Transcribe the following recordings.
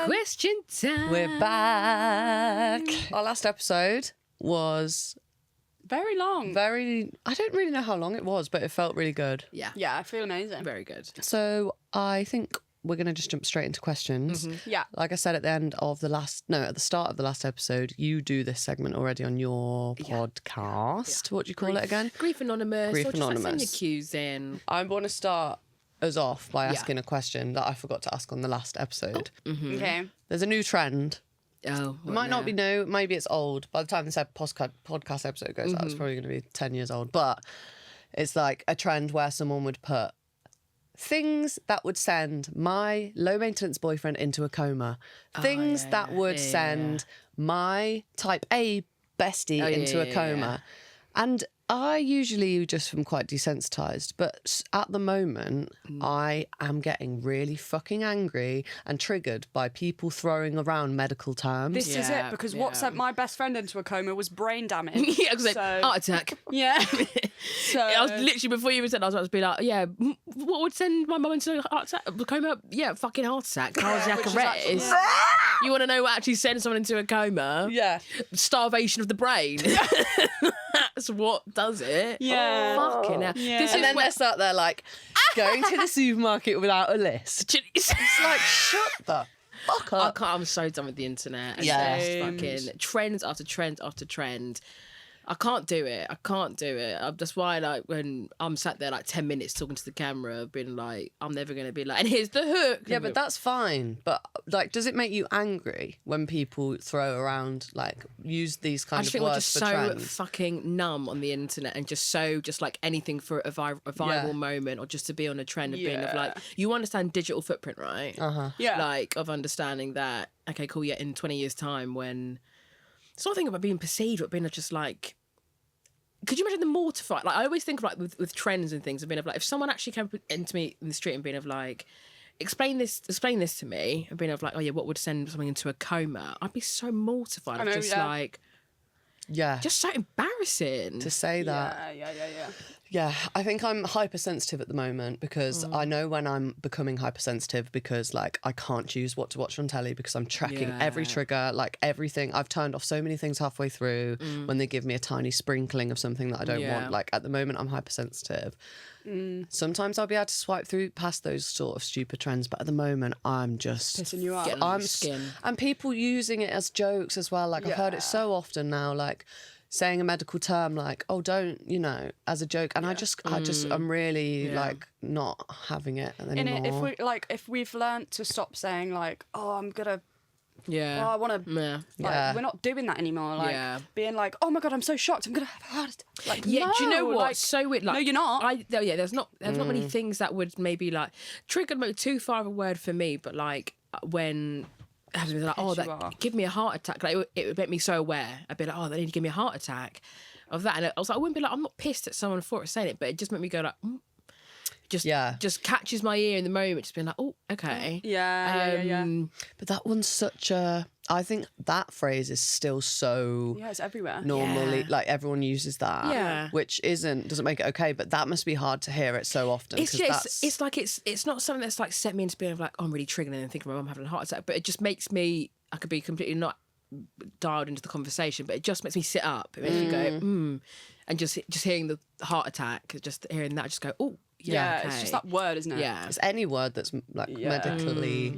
Question time. We're back. Our last episode was very long. I don't really know how long it was, but it felt really good. Yeah. Yeah, I feel amazing. Very good. So I think we're going to just jump straight into questions. Mm-hmm. Yeah. Like I said at the start of the last episode, you do this segment already on your podcast. What do you call it again? Grief Anonymous. Grief or just Anonymous. Like send your cues in. I'm going to start us off by asking a question that I forgot to ask on the last episode. Okay. There's a new trend. Oh, It might not be new, maybe it's old. By the time this podcast episode goes out, it's probably going to be 10 years old. But it's like a trend where someone would put things that would send my low-maintenance boyfriend into a coma. Things that would send my type A bestie into a coma. And I usually just am quite desensitised, but at the moment, I am getting really fucking angry and triggered by people throwing around medical terms. This is it, because what sent my best friend into a coma was brain damage. Yeah, because heart attack. Yeah. So I was literally, before you even said, I was about to be like, yeah, what would send my mum into a heart attack? Coma? Yeah, fucking heart attack. Cardiac arrest. You want to know what actually sends someone into a coma? Yeah. Starvation of the brain. That's what does it. Yeah. Fucking hell. Yeah. This And is then they're sat there like, going to the supermarket without a list. It's like, shut the fuck up. I'm so done with the internet. And Yeah. just fucking trends after trend after trend. I can't do it. That's why, like, when I'm sat there like 10 minutes talking to the camera, being like, I'm never going to be like, and here's the hook. Yeah, but that's fine. But, like, does it make you angry when people throw around, like, use these I kind just of think we're words just for so trends? fucking numb on the internet and just like anything for a viral moment or just to be on a trend of being of like, you understand digital footprint, right? Yeah. Like, of understanding that, okay, cool, yeah, in 20 years' time when it's not a thing about being perceived, but being just like, could you imagine the mortified? Like, I always think of like with trends and things, of being of like, if someone actually came into me in the street and being of like, explain this to me, and being of like, oh yeah, what would send something into a coma? I'd be so mortified. Like, Yeah. just so embarrassing To say that. Yeah. Yeah, I think I'm hypersensitive at the moment because I know when I'm becoming hypersensitive because, like, I can't choose what to watch on telly because I'm tracking every trigger, like, everything. I've turned off so many things halfway through when they give me a tiny sprinkling of something that I don't want. Like, at the moment, I'm hypersensitive. Sometimes I'll be able to swipe through past those sort of stupid trends, but at the moment, I'm just... Pissing you off. Getting on your skin. And people using it as jokes as well. Like, I've heard it so often now, like... saying a medical term like, oh, don't, you know, as a joke. And I'm really like not having it anymore. If we've learnt to stop saying like, oh, I'm gonna, Yeah. oh, I want to, we're not doing that anymore. Like being like, oh my God, I'm so shocked, I'm gonna have a heart attack. Like, Yeah, no, do you know what? like, So weird. Like, no, you're not. There's not many things that would maybe like triggered maybe too far of a word for me, but like when I was like, oh, that give me a heart attack. Like it would make me so aware. I'd be like, oh, they need to give me a heart attack of that. And I was like, I wouldn't be like, I'm not pissed at someone for saying it, but it just made me go like, just catches my ear in the moment, just being like, oh, okay. Yeah. But that one's such a... I think that phrase is still so... Yeah, it's everywhere. Normally, like, everyone uses that. Yeah. Which doesn't make it okay, but that must be hard to hear it so often. It's just, it's like, it's not something that's like set me into being like, oh, I'm really triggered and thinking my mum having a heart attack, but it just makes me, I could be completely not dialed into the conversation, but it just makes me sit up. It makes me go, and just hearing the heart attack, just hearing that, just go, oh, yeah, okay. It's just that word, isn't it? Yeah. It's any word that's like medically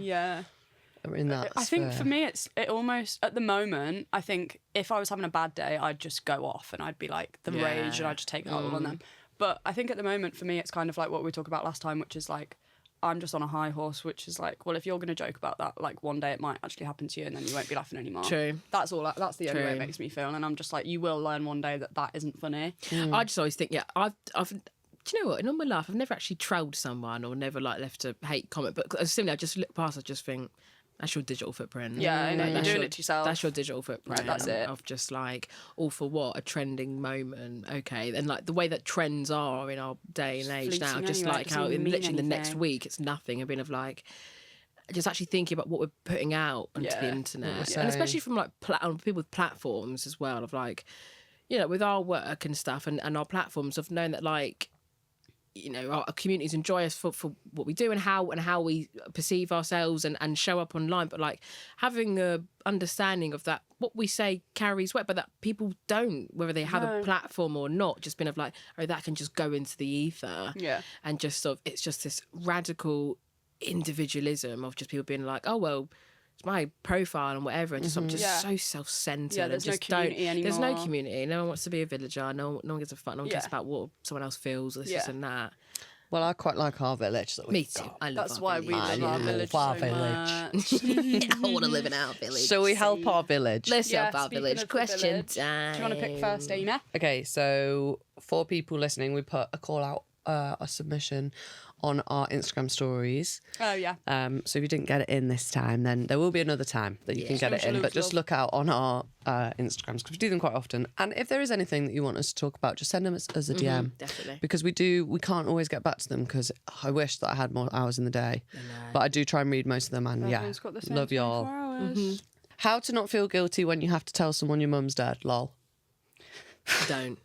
in that I think sphere. for me, it almost, at the moment, I think if I was having a bad day, I'd just go off and I'd be like the rage and I'd just take it all on them. But I think at the moment, for me, it's kind of like what we talked about last time, which is like, I'm just on a high horse, which is like, well, if you're going to joke about that, like one day it might actually happen to you and then you won't be laughing anymore. True. That's all. That's the only way it makes me feel. And I'm just like, you will learn one day that isn't funny. I just always think, I've do you know what? In all my life, I've never actually trolled someone or never like left a hate comment. But similarly, I just look past, I just think, that's your digital footprint. Yeah, I know, you're That's doing it to yourself. That's your digital footprint. Like, that's it. Of just like, all for what? A trending moment. Okay. And like the way that trends are in our day and age now, Fleeting just anyway, like it how doesn't in mean literally the next anything. week it's nothing. I've been of like, just actually thinking about what we're putting out onto the internet. And especially from like people with platforms as well, of like, you know, with our work and stuff and our platforms, of knowing that like, our communities enjoy us for what we do and how we perceive ourselves and show up online, but like having a understanding of that what we say carries weight, but that people don't, whether they have a platform or not, just been of like, oh, that can just go into the ether, and just sort of it's just this radical individualism of just people being like, oh well, it's my profile and whatever, and just I'm just so self-centered. Yeah, there's and just no community anymore. There's no community. No one wants to be a villager. No one gives a fuck. No one cares about what someone else feels. This and that. Well, I quite like our village. That Me too. I love That's our why village. we love our village so much. I want to live in our village. Shall we help our village? Let's help our speaking village. of the Question village, time. Do you want to pick first, Amy? Okay, so for people listening, we put a call out, a submission on our Instagram stories. Oh, yeah. So if you didn't get it in this time, then there will be another time that you can get it in. But just look out on our Instagrams, because we do them quite often. And if there is anything that you want us to talk about, just send them as a DM. Definitely. Because we can't always get back to them, because I wish that I had more hours in the day. But I do try and read most of them, and Everyone's got the same love y'all. 24 hours. How to not feel guilty when you have to tell someone your mum's dead, lol. Don't.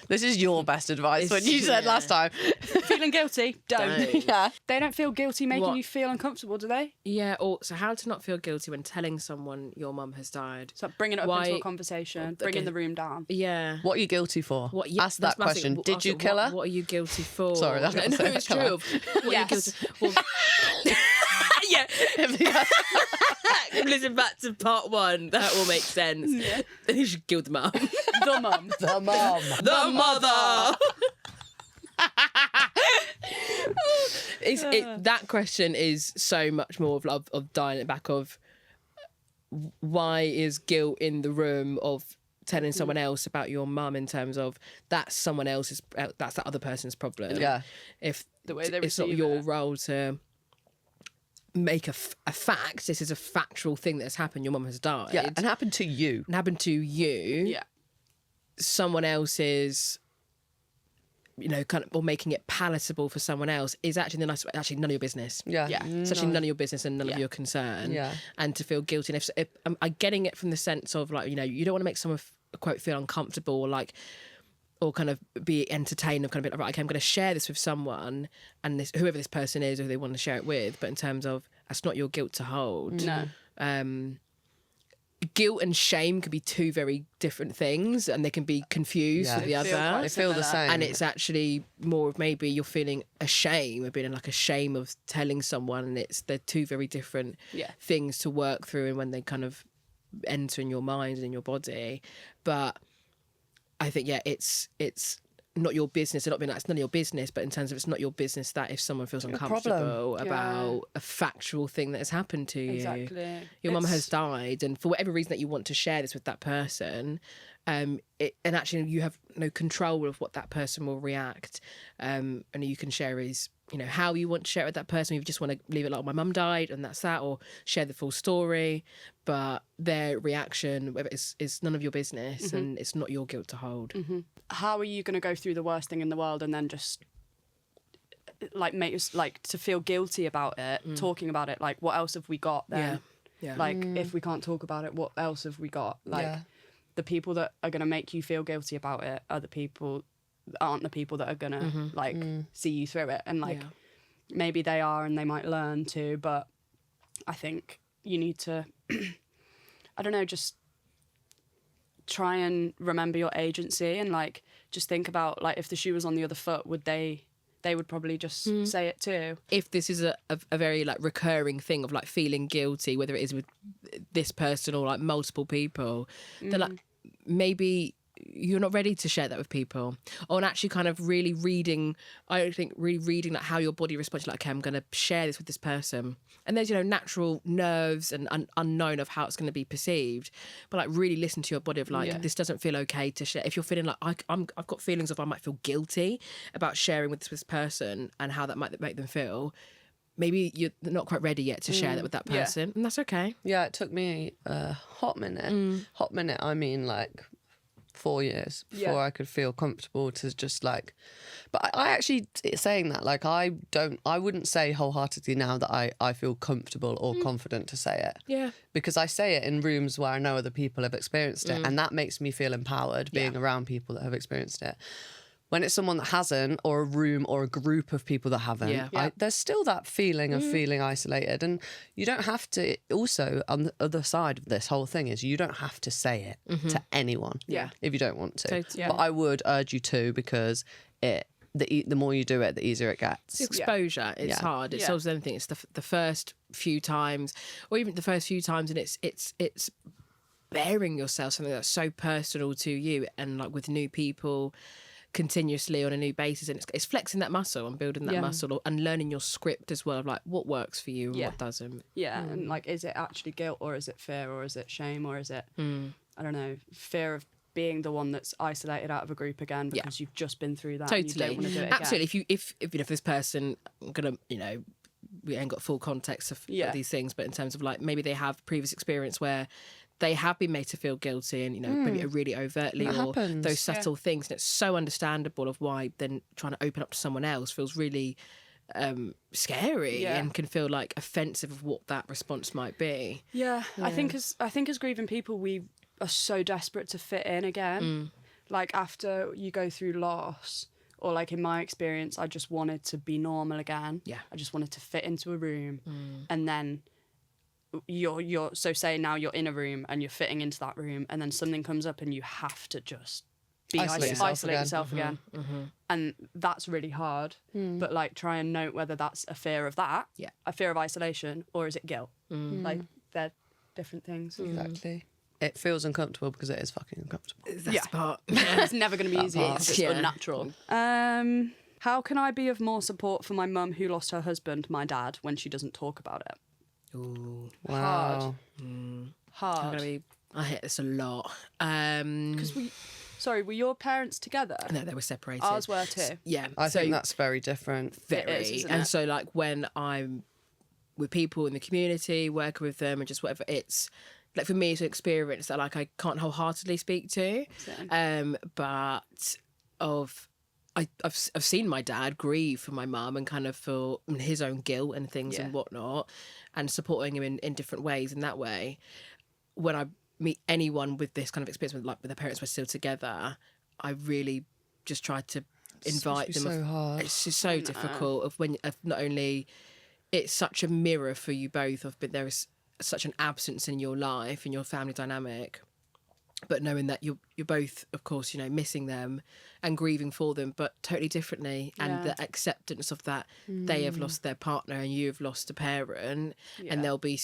This is your best advice when you said last time. Feeling guilty? Don't. Yeah. They don't feel guilty making you feel uncomfortable, do they? Yeah, or so how to not feel guilty when telling someone your mum has died. So bringing it up into a conversation, bringing the room down. Yeah. What are you guilty for? Ask that that's massive. question. Did you kill her? What are you guilty for? Sorry, that's not no, fair. it's Come true. on. What are you guilty for? Yeah. Listen back to part 1. That will make sense. Yeah. Then you should kill the mum. The mum. The mum. The mother. That question is so much more of dialing it back of why is guilt in the room of telling someone else about your mum, in terms of that's someone else's, that's that other person's problem. Yeah. If The way they it's not receive your it. role to make a fact, this is a factual thing that's happened, your mum has died. Yeah, and happened to you. And happened to you. Yeah. Someone else's, kind of, or making it palatable for someone else is actually none of your business. Yeah. Yeah. It's actually none of your business and none of your concern. Yeah. And to feel guilty. And if I'm getting it from the sense of like, you don't want to make someone quote feel uncomfortable or kind of be entertained of kind of be like, right, okay, I'm going to share this with someone, and whoever this person is, who they want to share it with. But in terms of, that's not your guilt to hold. No. Guilt and shame could be two very different things, and they can be confused with the other. They feel the same. And it's actually more of maybe you're feeling ashamed, being like ashamed of telling someone, and they're two very different things to work through, and when they kind of enter in your mind and in your body. But I think it's not your business. And not being like it's none of your business, but in terms of it's not your business that if someone feels uncomfortable about a factual thing that has happened to you. Exactly. Your mum has died, and for whatever reason that you want to share this with that person, and actually you have no control of what that person will react, and you can share is how you want to share it with that person. You just want to leave it like my mum died and that's that, or share the full story, but their reaction, whether is none of your business, and it's not your guilt to hold. How are you going to go through the worst thing in the world and then just like make us like to feel guilty about it, talking about it? Like, what else have we got then? Yeah. Like, if we can't talk about it, what else have we got? Like, the people that are going to make you feel guilty about it aren't the people that are going to see you through it. And like, maybe they are, and they might learn to, but I think you need to, I don't know, just try and remember your agency, and like, just think about like, if the shoe was on the other foot, they would probably just say it too. If this is a very like recurring thing of like feeling guilty, whether it is with this person or like multiple people, then like maybe you're not ready to share that with people, or actually kind of really reading like how your body responds. Like, okay, I'm going to share this with this person, and there's natural nerves and unknown of how it's going to be perceived, but like really listen to your body of like, this doesn't feel okay to share. If you're feeling like I've got feelings of I might feel guilty about sharing with this person and how that might make them feel, maybe you're not quite ready yet to share that with that person, and that's okay. Yeah, it took me a hot minute. Hot minute, I mean like 4 years before I could feel comfortable to just like, but I actually, saying that, like, I wouldn't say wholeheartedly now that I feel comfortable or confident to say it. Yeah. Because I say it in rooms where I know other people have experienced it, and that makes me feel empowered being around people that have experienced it. when it's someone that hasn't, or a room or a group of people that haven't, Yeah. there's still that feeling of feeling isolated. And you don't have to, also, on the other side of this whole thing is you don't have to say it to anyone if you don't want to. Totally. Yeah. But I would urge you to, because the more you do it, the easier it gets. Exposure, it's Yeah. hard. It Yeah. solves anything. It's the first few times, or even the first few times, and it's bearing yourself something that's so personal to you, and like with new people continuously on a new basis, and it's flexing that muscle and building that Yeah. muscle, and learning your script as well of like what works for you and Yeah. what doesn't. Yeah, and like, is it actually guilt, or is it fear, or is it shame, or is it, I don't know, fear of being the one that's isolated out of a group again because you've just been through that and you Totally, don't want to do it absolutely. If this person, I'm gonna, we ain't got full context of these things, but in terms of like maybe they have previous experience where they have been made to feel guilty, and maybe really overtly, That or happens. those subtle things, and it's so understandable of why then trying to open up to someone else feels really scary and can feel like offensive of what that response might be. Yeah. I think as grieving people, we are so desperate to fit in again. Like, after you go through loss, or like in my experience, I just wanted to be normal again. Yeah. I just wanted to fit into a room, and then you're so say now you're in a room and you're fitting into that room, and then something comes up and you have to just isolate yourself again. And that's really hard. But like, try and note whether that's a fear of that, a fear of isolation, or is it guilt. Like, they're different things. Exactly. It feels uncomfortable because it is fucking uncomfortable. That's the part. It's never going to be easy. part. It's just unnatural. How can I be of more support for my mum who lost her husband, my dad, when she doesn't talk about it? Ooh, Wow. Hard. I hate this a lot. Because were your parents together? No, they were separated. Ours were too. Yeah, I think that's very different. very. It is, isn't and it? so like when I'm with people in the community, working with them, and just whatever, it's like, for me, it's an experience that like I can't wholeheartedly speak to. Same. But I've seen my dad grieve for my mum and kind of feel his own guilt and things and whatnot, and supporting him in different ways in that way. When I meet anyone with this kind of experience, with their parents were still together, I really just try to invite them. So hard. It's just so difficult of not only it's such a mirror for you both of, but there is such an absence in your life, in your family dynamic, but knowing that you're both, of course, missing them and grieving for them, but totally differently, and the acceptance of that they have lost their partner and you have lost a parent, and there'll be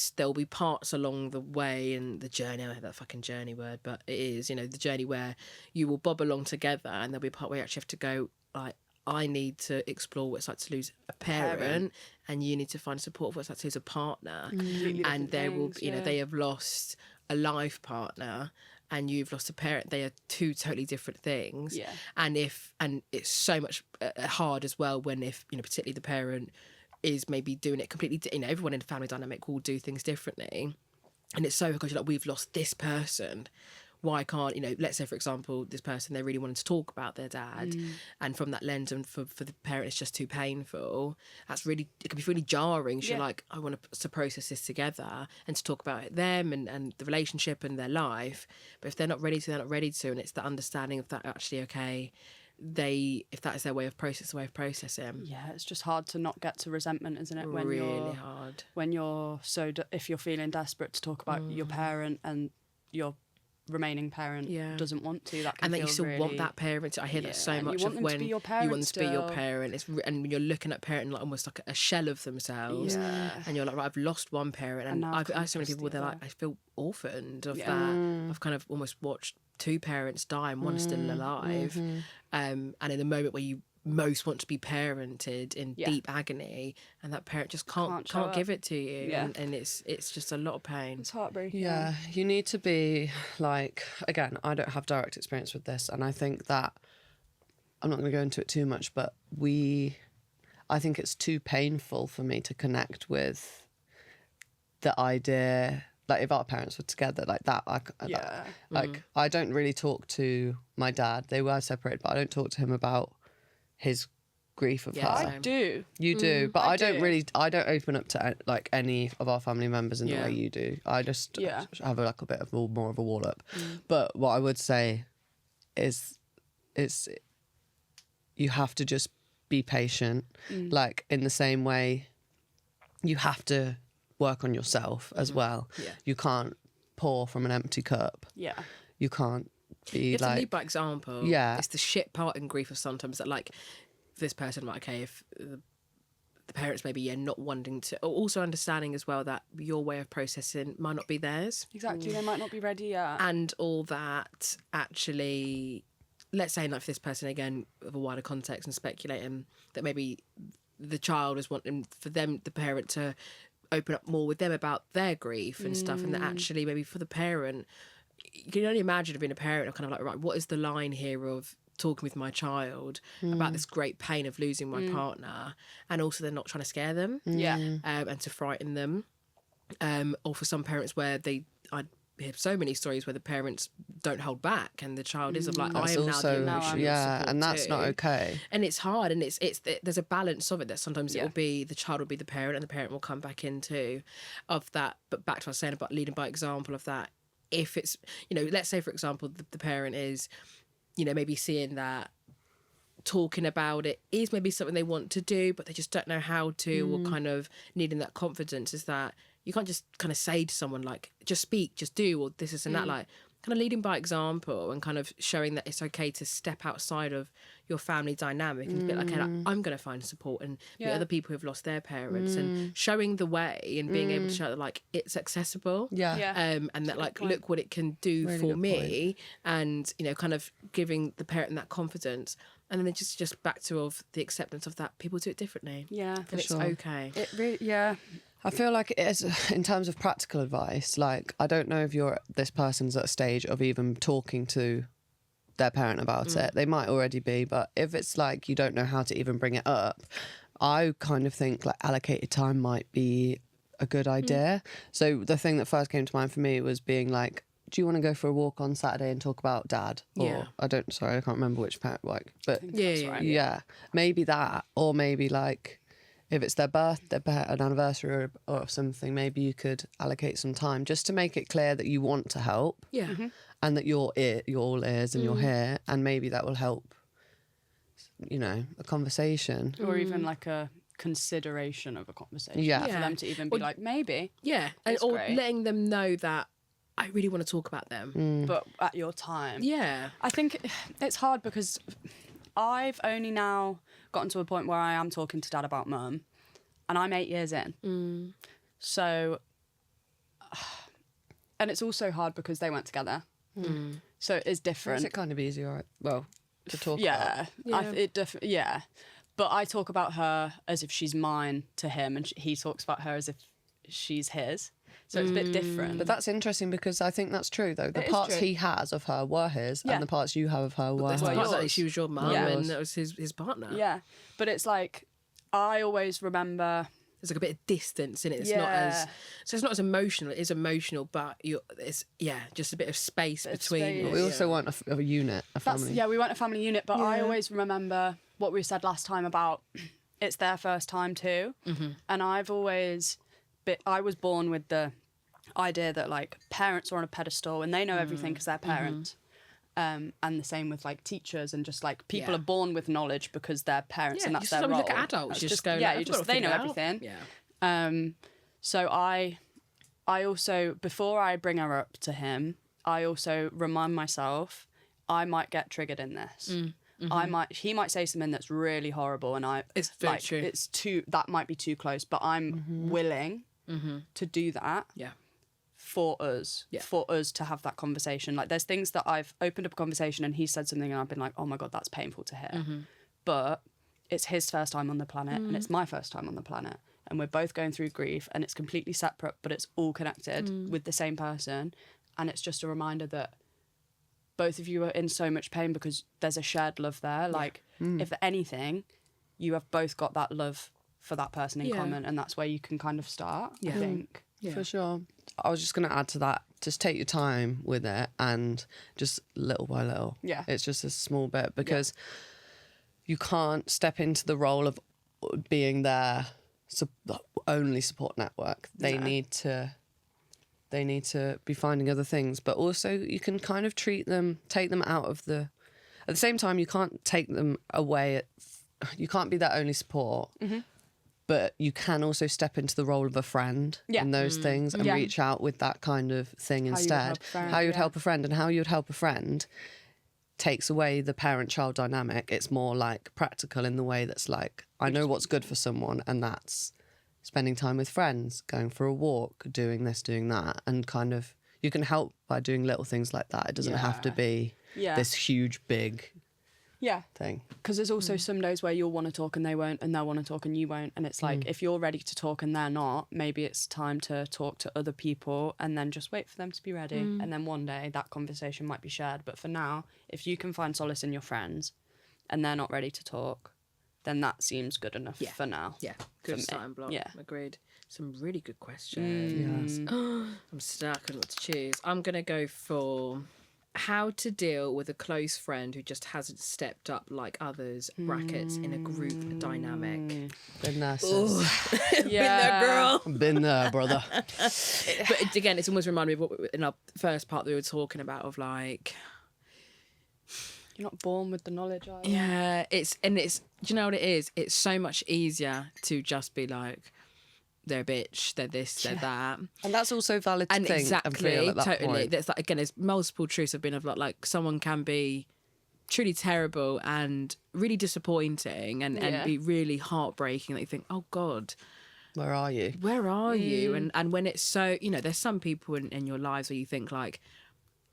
parts along the way and the journey. I hate that fucking journey word, but it is, the journey where you will bob along together, and there'll be a part where you actually have to go like, I need to explore what it's like to lose a parent, and you need to find support of what it's like to lose a partner. And there will be, they have lost a life partner and you've lost a parent. They are two totally different things. Yeah. And it's so much hard as well when, if, particularly the parent is maybe doing it completely, everyone in the family dynamic will do things differently. And it's so hard because you're like, we've lost this person. Why can't, let's say, for example, this person, they really wanted to talk about their dad, and from that lens, and for the parent, it's just too painful. It can be really jarring. So you're like, I want to process this together and to talk about it, them and the relationship and their life. But if they're not ready to, they're not ready to. And it's the understanding of that, actually, okay, if that is their way of processing. Yeah, it's just hard to not get to resentment, isn't it? When really hard. When you're if you're feeling desperate to talk about your parent, and your remaining parent doesn't want to, that can and that feel you still really... want that parent. I hear that so and much you want of them to when be your you want them parent to be your still. parent. And when you're looking at parent like almost like a shell of themselves, and you're like, right, I've lost one parent, and now I've so many come people, they're the like, I feel orphaned of that. Mm. I've kind of almost watched two parents die and one's still alive, and in the moment where you most want to be parented in deep agony, and that parent just can't give it to you, and it's just a lot of pain. It's heartbreaking. Yeah, you need to be like, again, I don't have direct experience with this, and I think that I'm not going to go into it too much, but I think it's too painful for me to connect with the idea, like, if our parents were together like that, I don't really talk to my dad. They were separated, but I don't talk to him about his grief of her. I do. You do, but I don't do. I don't open up to like any of our family members in the way you do. I just have a bit of more of a wall up. But what I would say is you have to just be patient. Like in the same way, you have to work on yourself as well. Yeah. You can't pour from an empty cup. Yeah. You can't be You have to lead like, by example. Yeah. It's the shit part in grief of sometimes that, like, for this person, like, okay, if the parents maybe not wanting to, or also understanding as well that your way of processing might not be theirs. Exactly. They might not be ready yet. And all that actually, let's say, like, for this person, again, of a wider context and speculating, that maybe the child is wanting for them, the parent, to open up more with them about their grief and stuff, and that actually maybe for the parent, you can only imagine being a parent of kind of like, right, what is the line here of talking with my child about this great pain of losing my partner, and also they're not trying to scare them and to frighten them, or for some parents where I hear so many stories where the parents don't hold back and the child is of like, that's I am also, now the emotional support and that's too. not okay. And it's hard, and it's there's a balance of it that sometimes it Yeah. will be the child will be the parent and the parent will come back into of that. But back to what I was saying about leading by example of that, if it's, you know, let's say for example the parent is, you know, maybe seeing that talking about it is maybe something they want to do but they just don't know how to, or kind of needing that confidence, is that you can't just kind of say to someone like, just speak, just do, or this and that, like kind of leading by example and kind of showing that it's okay to step outside of your family dynamic and be like, okay, like, I'm going to find support and meet other people who've lost their parents, and showing the way and being able to show that like it's accessible. Yeah. And that like, look what it can do Really for good me, and you know, kind of giving the parent that confidence, and then just back to of the acceptance of that people do it differently. Yeah. And it's okay. It really, yeah. I feel like it is, in terms of practical advice, like, I don't know if this person's at a stage of even talking to their parent about it. They might already be, but if it's like you don't know how to even bring it up, I kind of think like allocated time might be a good idea. So the thing that first came to mind for me was being like, do you want to go for a walk on Saturday and talk about dad? Or Yeah. I can't remember which parent, like, but Yeah. maybe that, or maybe like, if it's their birthday, an anniversary or something, maybe you could allocate some time just to make it clear that you want to help, Yeah. and that you're all ears and you're here, and maybe that will help, you know, a conversation. Or even like a consideration of a conversation. Yeah. For them to even be like, maybe, Yeah. And It's or great. letting them know that I really want to talk about them. but at your time. Yeah. I think it's hard because I've only now gotten to a point where I am talking to dad about mum, and I'm 8 years in. So, and it's also hard because they went together. So it's Is different. it kind of easier? Well, to talk about. Yeah. Yeah. Yeah. But I talk about her as if she's mine to him, and he talks about her as if she's his. So it's a bit different. But that's interesting because I think that's true, though. The It is parts true. he has of her were his, Yeah. and the parts you have of her were That's the hers. part that yours. she was your mum Yeah. and that was his partner. Yeah. But it's like, I always remember. There's like a bit of distance in it. It's not as it's not as emotional. It is emotional, but it's just a bit of space Bit of between. space. you. But we also want a unit, a That's, family. yeah, we weren't a family unit, but I always remember what we said last time about it's their first time too. And I've always I was born with the idea that like parents are on a pedestal and they know everything because they're parents. And the same with like teachers and just like people Yeah. are born with knowledge because they're parents and you that's just their role. look at adults. That's You just go, yeah, like, you I've gotta just they figure know it out. everything. Yeah. So I also, before I bring her up to him, I also remind myself I might get triggered in this. He might say something that's really horrible, and It's very true. that might be too close, but I'm willing to do that. Yeah. For us to have that conversation. Like there's things that I've opened up a conversation and he said something and I've been like, oh my God, that's painful to hear. But it's his first time on the planet and it's my first time on the planet. And we're both going through grief and it's completely separate, but it's all connected with the same person. And it's just a reminder that both of you are in so much pain because there's a shared love there. Like if anything, you have both got that love for that person in common, and that's where you can kind of start, I think. Yeah. For sure. I was just going to add to that, just take your time with it and just little by little. Yeah. It's just a small bit because you can't step into the role of being their only support network. They need to be finding other things, but also you can kind of take them out of the at the same time, you can't take them away. You can't be their only support. But you can also step into the role of a friend in those things and reach out with that kind of thing instead. How you would help a friend, and how you would help a friend takes away the parent-child dynamic. It's more like practical in the way that's like, I know what's good for someone, and that's spending time with friends, going for a walk, doing this, doing that, and kind of you can help by doing little things like that. It doesn't have to be this huge, big thing. Because there's also some days where you'll want to talk and they won't, and they'll want to talk and you won't. And it's like, if you're ready to talk and they're not, maybe it's time to talk to other people and then just wait for them to be ready. And then one day that conversation might be shared. But for now, if you can find solace in your friends and they're not ready to talk, then that seems good enough for now. Yeah, good starting block. Yeah. Agreed. Some really good questions. I'm stuck on what to choose. I'm going to go for how to deal with a close friend who just hasn't stepped up like others, brackets, in a group dynamic. Been there, sis. Been there, girl. Been there, brother. But again, it's almost reminded me of what in our first part that we were talking about of like... You're not born with the knowledge, are you? Yeah, do you know what it is? It's so much easier to just be like, they're a bitch, they're this, they're that. And that's also valid to think and feel at that totally. point. There's like, again, there's multiple truths have been of like someone can be truly terrible and really disappointing and be really heartbreaking that you think, oh God, where are you? Where are you? And when it's so, there's some people in your lives where you think like,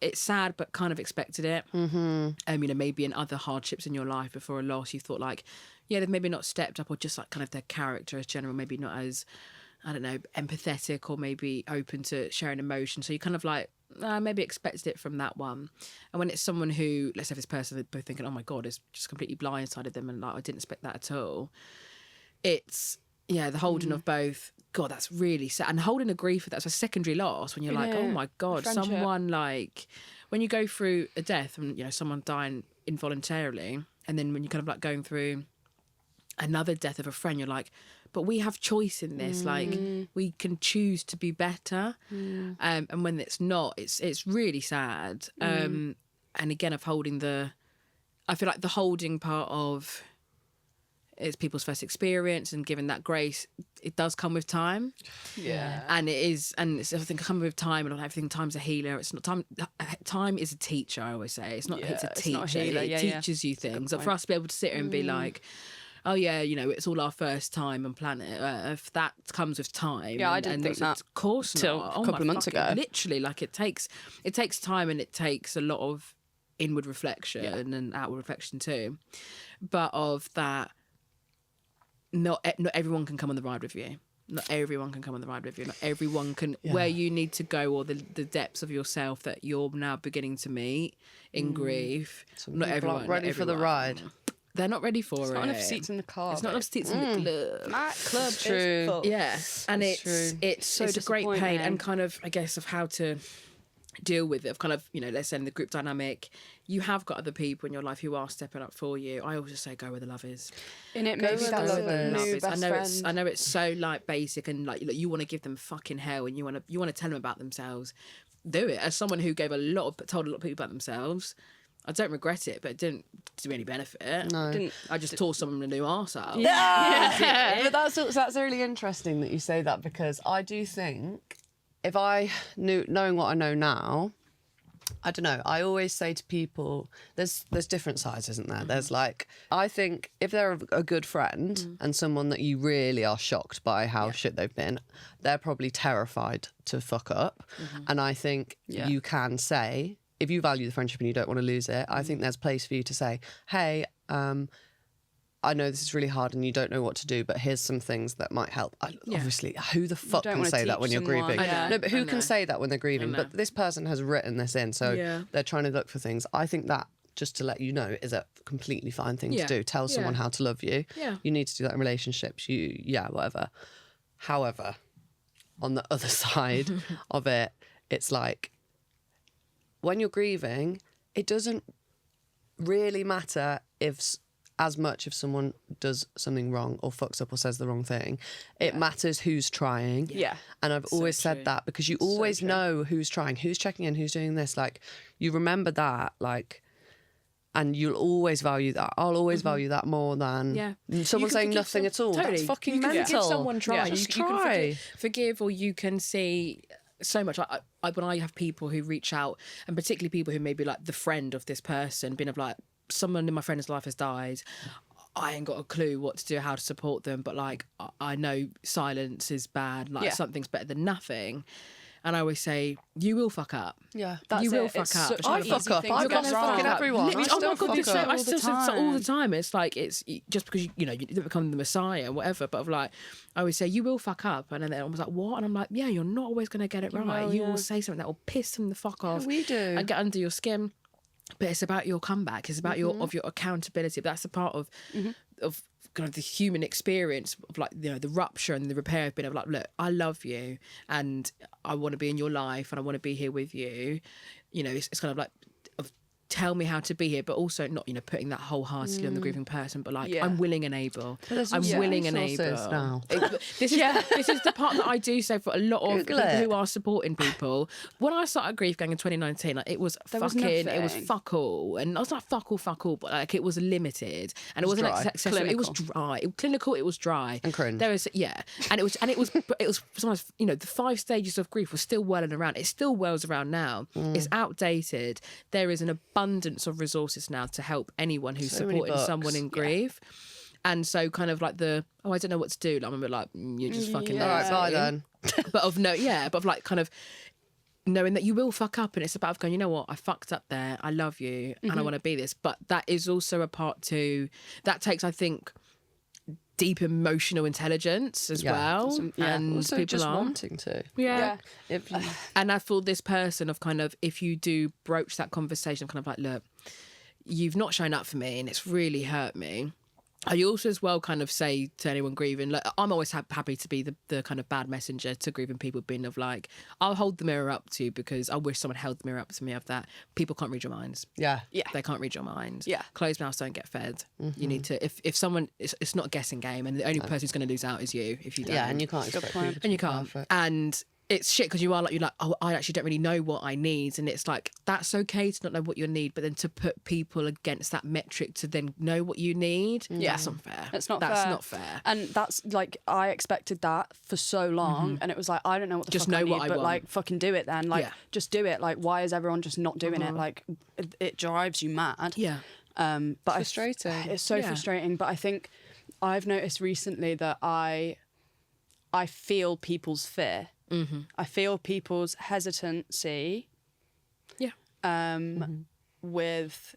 it's sad but kind of expected it. Maybe in other hardships in your life before a loss, you thought like, yeah, they've maybe not stepped up, or just like kind of their character as general, maybe not as, I don't know, empathetic or maybe open to sharing emotion. So you kind of like, maybe expected it from that one. And when it's someone who, let's say this person, they're both thinking, oh my God, it's just completely blindsided them and like, I didn't expect that at all. It's, the holding of both. God, that's really sad. And holding a grief, that's a secondary loss when you're like, oh my God, someone like, when you go through a death and, someone dying involuntarily, and then when you're kind of like going through another death of a friend, you're like, but we have choice in this. Like, we can choose to be better. And when it's not, it's really sad. And again, of holding I feel like the holding part of it's people's first experience and giving that grace, it does come with time. Yeah. And it's everything coming with time, and everything time's a healer. It's not time is a teacher, I always say. It's a teacher. Not a healer. It teaches you things. And for us to be able to sit here and be like, oh yeah, it's all our first time on planet Earth. That comes with time. Yeah, I didn't think that. Of course till not. a couple of months ago. Literally, like it takes time, and it takes a lot of inward reflection and outward reflection too. But of that, not everyone can come on the ride with you. Not everyone can come on the ride with you. Not everyone can where you need to go, or the depths of yourself that you're now beginning to meet in grief. Not everyone ready for the ride. They're not ready for it. It's not enough seats in the car. It's not enough seats in the club. That club True. is full. Yeah, and it's So a great pain, disappointing. and kind of, I guess, of how to deal with it. Of kind of, let's say in the group dynamic, you have got other people in your life who are stepping up for you. I always say go where the love is. And it Go maybe with that's the a lovers. new best friend. I know it's so like basic, and like you want to give them fucking hell, and you want to tell them about themselves. Do it. As someone who told a lot of people about themselves, I don't regret it, but it didn't do any benefit. No. I just tore someone a new arse out. Yeah. But that's really interesting that you say that, because I do think if I knowing what I know now, I don't know, I always say to people, there's different sides, isn't there? There's like, I think if they're a good friend and someone that you really are shocked by how shit they've been, they're probably terrified to fuck up. And I think you can say, if you value the friendship and you don't want to lose it, I think there's place for you to say, hey, I know this is really hard and you don't know what to do, but here's some things that might help. Obviously, who the fuck don't can wanna say that teach when you're someone. grieving? Yeah. No, but who I can know. say that when they're grieving? I know. But this person has written this in, so they're trying to look for things. I think that, just to let you know, is a completely fine thing to do. Tell someone how to love you. Yeah. You need to do that in relationships. Whatever. However, on the other side of it, it's like, when you're grieving, it doesn't really matter as much if someone does something wrong or fucks up or says the wrong thing. It matters who's trying. Yeah. And I've always true. said that, because you always know who's trying, who's checking in, who's doing this. Like, you remember that, like, And you'll always value that. I'll always value that more than someone saying nothing at all. Totally. That's fucking you mental. Can give someone try. Yeah. You Just can try. forgive, or you can see so much. Like when I have people who reach out, and particularly people who may be like the friend of this person, being of like, someone in my friend's life has died. I ain't got a clue what to do, how to support them, but like I know silence is bad. Like something's better than nothing. And I always say, you will fuck up. Yeah, you will fuck up. I fuck up. I got fucking everyone. Literally, I still fuck fuck up. I still say all the time. It's like, it's just because you didn't become the Messiah or whatever. But of like, I always say, you will fuck up, and then I was like, what? And I'm like, yeah, you're not always going to get it right. You will say something that will piss them the fuck off. We do. And get under your skin. But it's about your comeback. It's about your accountability. That's a part of kind of the human experience of like, the rupture and the repair have been of like, look, I love you and I want to be in your life and I want to be here with you. It's kind of like, tell me how to be here, but also not, putting that wholeheartedly on the grieving person, but like, I'm willing and able. I'm willing and able. Now. This is the part that I do say for a lot of people who are supporting people. When I started Grief Gang in 2019, like, it was fuck all. And I was like, fuck all, but like, it was limited. And it wasn't accessible. Clinical. It was dry. Clinical, it was dry. And cringe. There was, and it was sometimes, the 5 stages of grief was still whirling around. It still whirls around now. It's outdated. There is an abundance of resources now to help anyone who's supporting someone in grief. And so kind of like I don't know what to do. I'm like, you're just fucking all right, bye then. but of like kind of knowing that you will fuck up, and it's about going, you know what, I fucked up there, I love you and I want to be this. But that is also a part too that takes, I think, deep emotional intelligence as well. And also people just are wanting to. And I feel this person of kind of, if you do broach that conversation, kind of like, look, you've not shown up for me and it's really hurt me. I also as well kind of say to anyone grieving, like, I'm always happy to be the kind of bad messenger to grieving people, being of like, I'll hold the mirror up to you because I wish someone held the mirror up to me of that. People can't read your minds. Yeah. They can't read your minds. Yeah. Closed mouths don't get fed. You need to, if someone, it's not a guessing game, and the only person who's going to lose out is you if you don't. Yeah, and you can't expect people to And you be can't. perfect. And it's shit because you're like, oh, I actually don't really know what I need. And it's like, that's okay to not know what you need, but then to put people against that metric to then know what you need, that's unfair. That's not fair. And that's like, I expected that for so long, and it was like, I don't know what the Just fuck know I need, what I but want. like, fucking do it then. Like, just do it. Like, why is everyone just not doing it? Like, it drives you mad. Yeah. But Frustrating. It's so frustrating. But I think I've noticed recently that I feel people's fear. I feel people's hesitancy. With,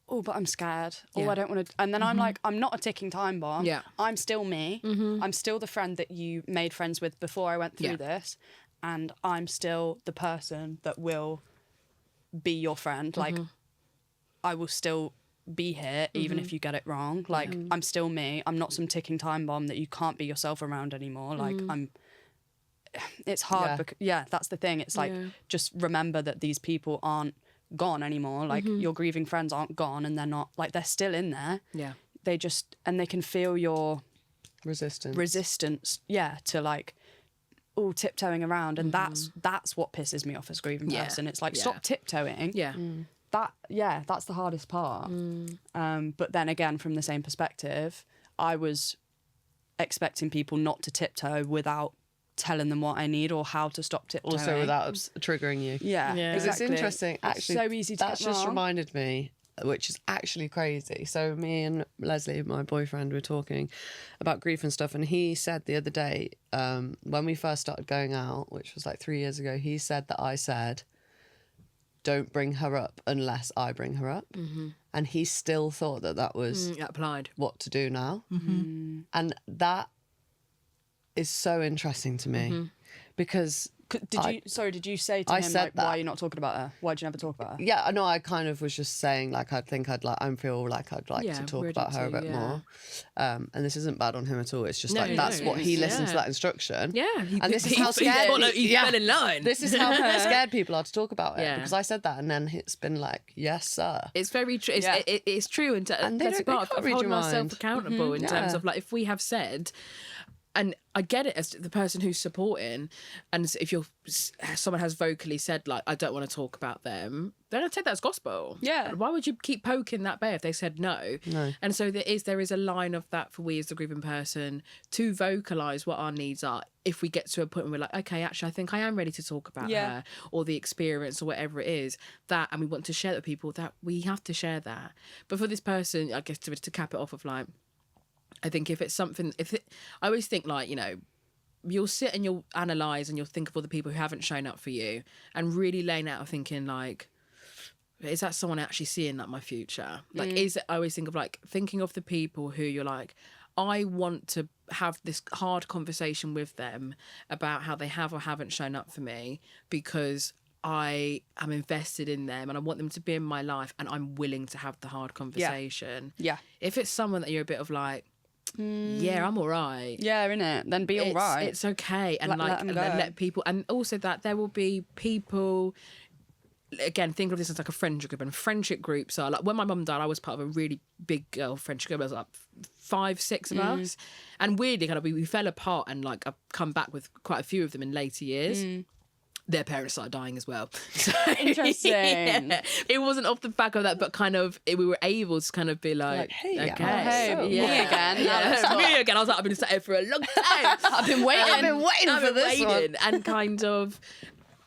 but I'm scared. I don't want to. And then I'm like, I'm not a ticking time bomb. Yeah. I'm still me. I'm still the friend that you made friends with before I went through this. And I'm still the person that will be your friend. Like, I will still be here even if you get it wrong. Like, I'm still me. I'm not some ticking time bomb that you can't be yourself around anymore. Like, it's hard because that's the thing. It's like, just remember that these people aren't gone anymore. Like, your grieving friends aren't gone, and they're not, like, they're still in there. Yeah. They just, and they can feel your resistance to like, tiptoeing around. And that's what pisses me off as a grieving person. It's like, stop tiptoeing. Yeah. That's the hardest part. But then again, from the same perspective, I was expecting people not to tiptoe without telling them what I need or how to stop tiptoeing. Also without triggering you. Yeah, Because exactly. it's interesting, actually. It's so easy to That's get just wrong. reminded me, which is actually crazy. So me and Leslie, my boyfriend, were talking about grief and stuff, and he said the other day, when we first started going out, which was like 3 years ago, he said that I said, don't bring her up unless I bring her up. And he still thought that was applied. what to do now. And that is so interesting to me because Did you say to I him, said like, that. why are you not talking about her? Why'd you never talk about her? yeah, I know. I kind of was just saying, like, I feel like I'd like to talk about her a bit more. And this isn't bad on him at all. It's just like, that's what he listened to that instruction. Yeah. And this is how scared he fell in line. This is how scared people are to talk about it. Yeah. Because I said that, and then it's been like, yes, sir. It's very true. It's true, and they that's can't part of read holding your ourselves mind. accountable in terms Yeah. of, like, if we have said, and I get it as the person who's supporting, and if someone has vocally said like, I don't want to talk about them, then I take that as gospel. Yeah. Why would you keep poking that bear if they said no? No. And so there is a line of that for we as the grieving person to vocalise what our needs are. If we get to a point where we're like, okay, actually, I think I am ready to talk about her or the experience or whatever it is, and we want to share that with people, that we have to share that. But for this person, I guess to cap it off of like, I think if it's something, I always think like, you know, you'll sit and you'll analyse and you'll think of all the people who haven't shown up for you and really laying out thinking like, is that someone actually seeing like my future? Like, I always think of like thinking of the people who you're like, I want to have this hard conversation with them about how they have or haven't shown up for me because I am invested in them and I want them to be in my life and I'm willing to have the hard conversation. Yeah. If it's someone that you're a bit of like, yeah, I'm all right. Yeah, innit? Then be all right. It's okay. And let people, and also that there will be people, again, think of this as like a friendship group, and friendship groups are like, when my mum died, I was part of a really big girl friendship group. There was like 5, 6 of us, and weirdly kind of we fell apart, and like I've come back with quite a few of them in later years. Their parents started dying as well. So, Interesting. Yeah, it wasn't off the back of that, but kind of we were able to kind of be like hey, okay, me again. Yeah, me again. I was like, I've been sat here for a long time. I've been waiting for this one. And kind of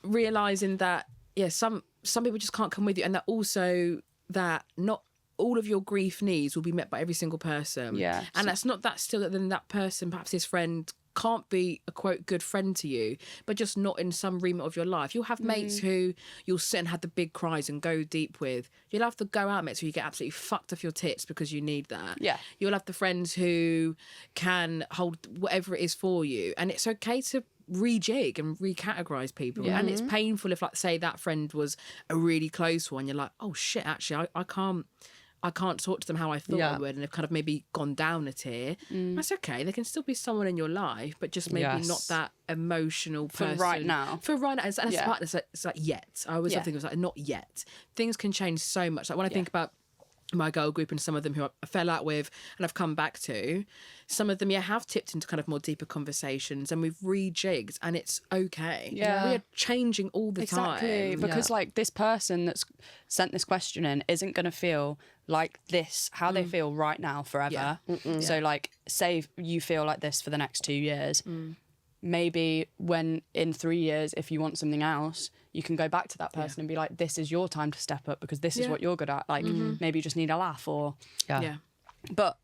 realising that, yeah, some people just can't come with you, and that also that not all of your grief needs will be met by every single person. Yeah. And that's not that still that then that person, perhaps his friend, can't be a quote good friend to you, but just not in some remit of your life. You'll have mates who you'll sit and have the big cries and go deep with. You'll have the go out mates who you get absolutely fucked off your tits because you need that. Yeah. You'll have the friends who can hold whatever it is for you, and it's okay to rejig and recategorize people. And it's painful if, like, say that friend was a really close one, you're like, oh shit, actually I can't talk to them how I thought I would, and they've kind of maybe gone down a tier. That's okay. There can still be someone in your life, but just maybe not that emotional person. For right now. It's like yet. I always think it was like not yet. Things can change so much. Like when I think about my girl group and some of them who I fell out with and I've come back to, some of them have tipped into kind of more deeper conversations and we've rejigged, and it's okay. Yeah. We are changing all the Exactly, time. because like this person that's sent this question in isn't going to feel like this, how they feel right now forever. So like, say you feel like this for the next 2 years, maybe when in 3 years, if you want something else, you can go back to that person and be like, this is your time to step up because this is what you're good at. Like maybe you just need a laugh or... Yeah. But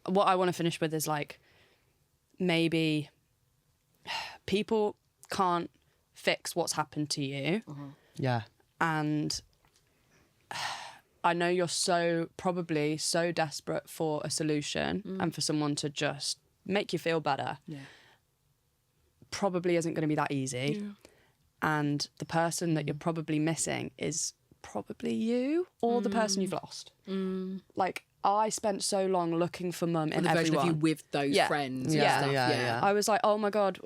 what I want to finish with is like, maybe people can't fix what's happened to you. Yeah. And I know you're probably so desperate for a solution and for someone to just make you feel better. Yeah. Probably isn't going to be that easy. And the person that you're probably missing is probably you or the person you've lost. Like, I spent so long looking for mum in the version everyone. of you with those friends. Yeah. And stuff. Yeah. I was like, oh my God,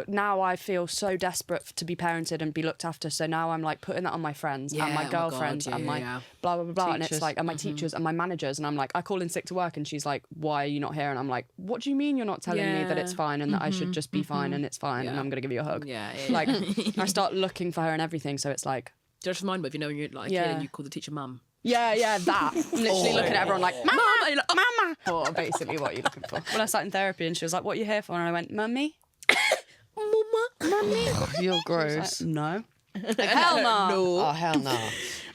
now I feel so desperate to be parented and be looked after. So now I'm like putting that on my friends and my girlfriends and my blah, blah, blah, blah. And it's like, and my teachers and my managers. And I'm like, I call in sick to work and she's like, why are you not here? And I'm like, what do you mean you're not telling me that it's fine and that I should just be fine and it's fine and I'm going to give you a hug? Yeah. Like, I start looking for her and everything. So it's like... Just remind me of, when you're like, and you call the teacher mum. Yeah, that. I'm literally looking at everyone like, Mama! And you're like, Mama! Or basically what you're looking for. When I sat in therapy and she was like, what are you here for? And I went, Mummy? Mummy? You're gross. Like, no. Hell no. Oh, hell no.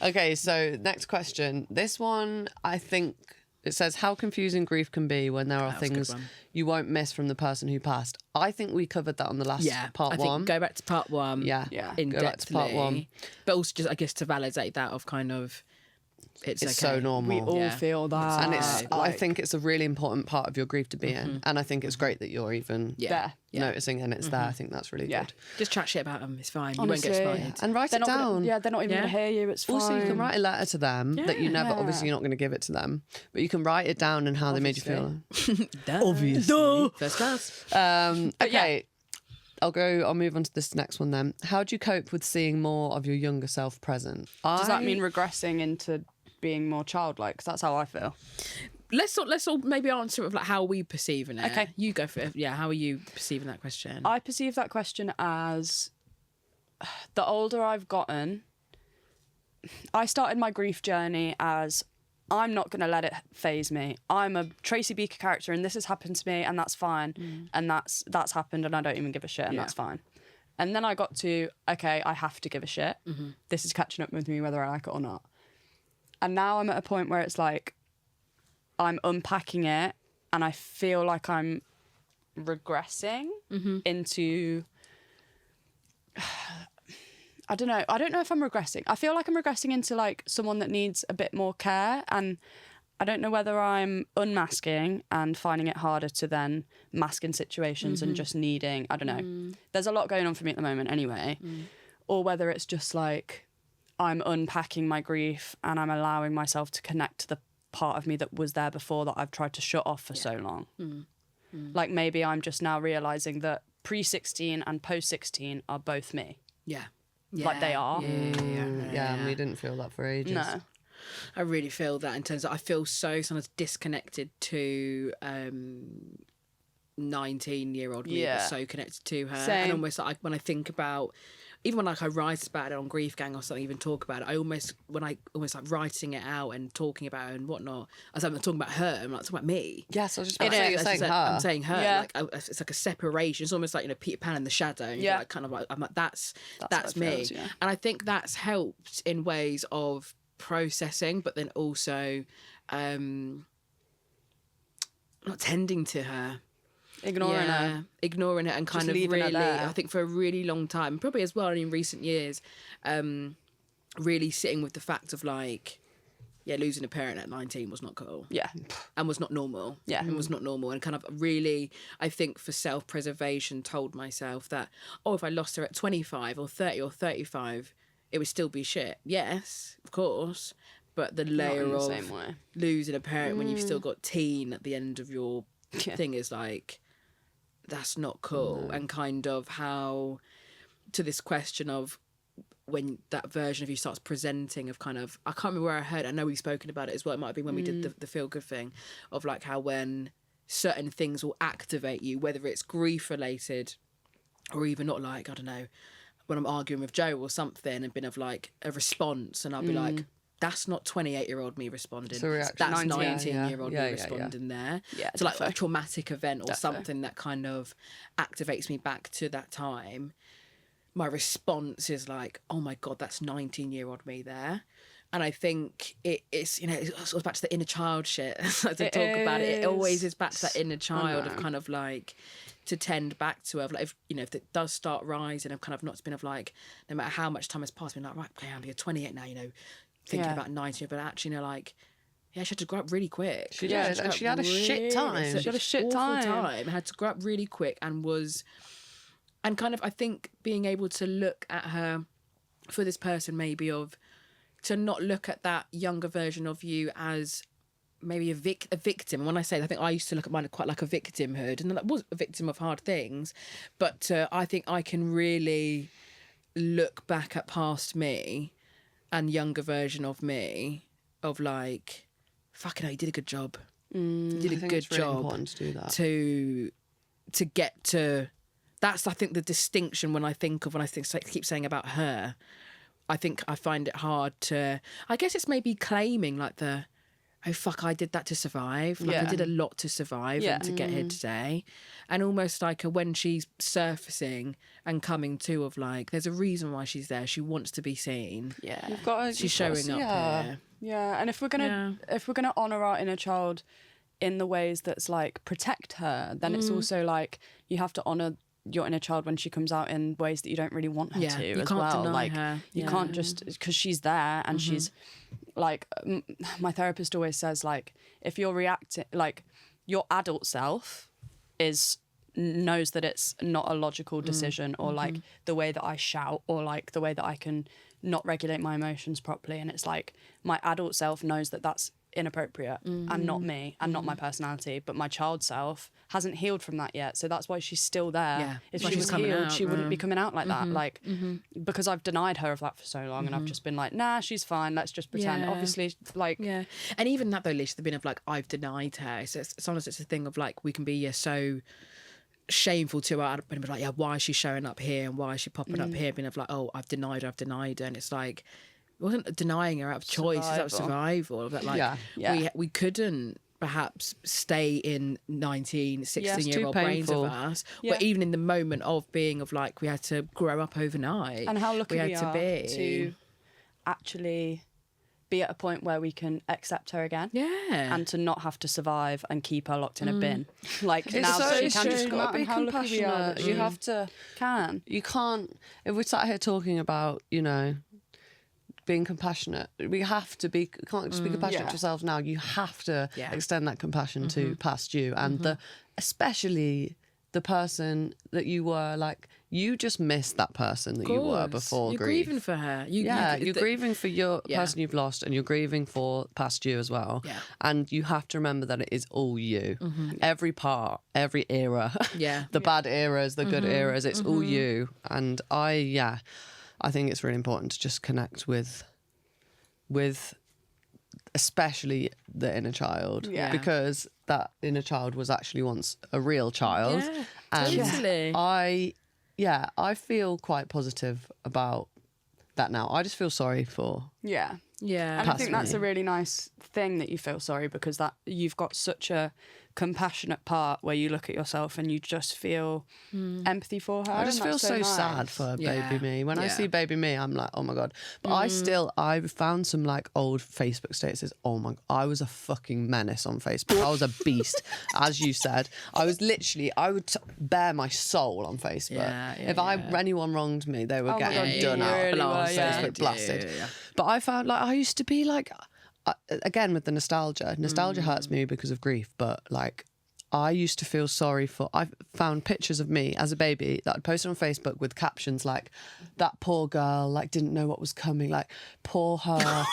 Okay, so next question. This one, I think, it says, how confusing grief can be when there are things you won't miss from the person who passed. I think we covered that on the last part one. I think go back to part one. Yeah. In go back to part one. But also just, I guess, to validate that of kind of, it's okay. So normal. We all feel that. And I think it's a really important part of your grief to be in. And I think it's great that you're even there. Noticing and it's there. I think that's really good. Just chat shit about them. It's fine. Honestly. You won't get started. And write it down. They're not even going to hear you. It's fine. Also, you can write a letter to them that you never, obviously you're not going to give it to them, but you can write it down and how they made you feel. Obviously. First class. Okay. I'll move on to this next one then. How do you cope with seeing more of your younger self present? Does that mean regressing into being more childlike? Because that's how I feel. let's all maybe answer it with like how are we perceiving it. Okay. You go for it. Yeah, how are you perceiving that question? I perceive that question as the older I've gotten, I started my grief journey as I'm not going to let it phase me. I'm a Tracy Beaker character and this has happened to me and that's fine. And that's happened and I don't even give a shit and that's fine. And then I got to, okay, I have to give a shit. This is catching up with me whether I like it or not. And now I'm at a point where it's like, I'm unpacking it and I feel like I'm regressing into... I don't know if I'm regressing. I feel like I'm regressing into like someone that needs a bit more care, and I don't know whether I'm unmasking and finding it harder to then mask in situations and just needing, I don't know. There's a lot going on for me at the moment anyway. Or whether it's just like I'm unpacking my grief and I'm allowing myself to connect to the part of me that was there before that I've tried to shut off for so long. Like maybe I'm just now realising that pre-16 and post-16 are both me. Yeah. Like they are. Yeah, and we didn't feel that for ages. No. I really feel that in terms of I feel so sometimes disconnected to 19-year-old me, but so connected to her. Same. And almost like when I think about, even when like I write about it on Grief Gang or something, even talk about it, I almost like writing it out and talking about it and whatnot, I'm not talking about her, I'm not talking about me. Yes, I was just It about to say, is. you're saying her. I'm saying her. Yeah. Like it's like a separation. It's almost like, you know, Peter Pan in the shadow. And Yeah. like, kind of like I'm like that's how it me. feels, yeah. And I think that's helped in ways of processing, but then also not tending to her. Ignoring her. Ignoring it and kind of leaving her really, there. I think for a really long time, probably as well in recent years, really sitting with the fact of like, losing a parent at 19 was not cool. Yeah. And was not normal. Yeah. And was not normal. And kind of really, I think for self-preservation, told myself that, if I lost her at 25 or 30 or 35, it would still be shit. Yes, of course. But the layer in the of same way. losing a parent when you've still got teen at the end of your thing is like, that's not cool. And kind of how, to this question of when that version of you starts presenting of kind of, I can't remember where I heard, I know we've spoken about it as well, it might have been when we did the feel good thing, of like how when certain things will activate you, whether it's grief related or even not, like, I don't know, when I'm arguing with Joe or something and been of like a response and I'll be like, that's not 28-year-old me responding. a reaction. That's 19. 19-year-old me responding there. Yeah, to like a traumatic event or Defo. something that kind of activates me back to that time. My response is like, oh my God, that's 19-year-old me there. And I think it's, you know, it's back to the inner child shit. As I talk about it, it always is back to that inner child of kind of like, to tend back to her. Like, if, you know, if it does start rising, I've kind of not been of like, no matter how much time has passed, been like, right, okay, you're 28 now, you know, thinking about 90, but actually, you know, like, she had to grow up really quick. She did, and she had a shit time. She had a shit time. Had to grow up really quick and kind of, I think, being able to look at her for this person maybe of, to not look at that younger version of you as maybe a victim. And when I say that, I think I used to look at mine quite like a victimhood, and I was a victim of hard things, but I think I can really look back at past me and younger version of me of like, fucking hell, you did a good job. You did a good it's really job important to do that. to get to. That's, I think, the distinction when I keep saying about her. I think I find it hard to. I guess it's maybe claiming like the, oh fuck, I did that to survive. Like I did a lot to survive and to get here today, and almost like when she's surfacing and coming to of like, there's a reason why she's there. She wants to be seen. Yeah. She's showing up here. Yeah, and if we're gonna honour our inner child in the ways that's like protect her, then it's also like you have to honour your inner child when she comes out in ways that you don't really want her to you as can't well. deny Like her. you can't just, because she's there and she's like, my therapist always says, like, if you're reacting, like your adult self knows that it's not a logical decision, or like the way that I shout, or like the way that I can not regulate my emotions properly, and it's like my adult self knows that that's inappropriate and not me and not my personality, but my child self hasn't healed from that yet. So that's why she's still there. Yeah. If Why she she's was coming healed, out, she wouldn't be coming out like that. Like, because I've denied her of that for so long and I've just been like, nah, she's fine. Let's just pretend. Yeah. Obviously, like... Yeah. And even that, though, Lish, the been of, like, I've denied her. So sometimes it's a thing of, like, we can be so shameful to her and be like, yeah, why is she showing up here and why is she popping up here? Being of, like, oh, I've denied her. And it's like, it wasn't denying her out of choice. It's out of survival. That, like, we couldn't perhaps stay in 16-year-old brains of us, but even in the moment of being of, like, we had to grow up overnight. And how lucky we had are to actually be at a point where we can accept her again. Yeah. And to not have to survive and keep her locked in a bin. Like, It's now so she can just true. come out, and how lucky we are that You have to... You can't... If we sat here talking about, you know, being compassionate, we have to be... Can't just be compassionate to yourselves now. You have to extend that compassion to past you. And especially the person that you were, like... You just missed that person that you were before you're grief. grieving for her. You're grieving for your person you've lost, and you're grieving for past you as well. Yeah. And you have to remember that it is all you. Every part, every era. The bad eras, the good eras, it's all you. And I think it's really important to just connect with especially the inner child. Yeah. Because that inner child was actually once a real child. Yeah, and totally. I feel quite positive about that now. I just feel sorry for... Yeah. Yeah. And I think that's a really nice thing that you feel sorry, because that you've got such a compassionate part where you look at yourself and you just feel empathy for her. I just feel so nice. sad for baby me. When I Yeah. see baby me, I'm like, oh my God. But I found some like old Facebook statuses. Oh my, I was a fucking menace on Facebook. I was a beast, as you said. I would bare my soul on Facebook. If anyone wronged me, they were getting done out. Really Facebook blasted. But I found like, I used to be like, again with the nostalgia hurts me because of grief, but like I used to feel sorry for... I found pictures of me as a baby that I'd posted on Facebook with captions like, that poor girl, like didn't know what was coming, like poor her.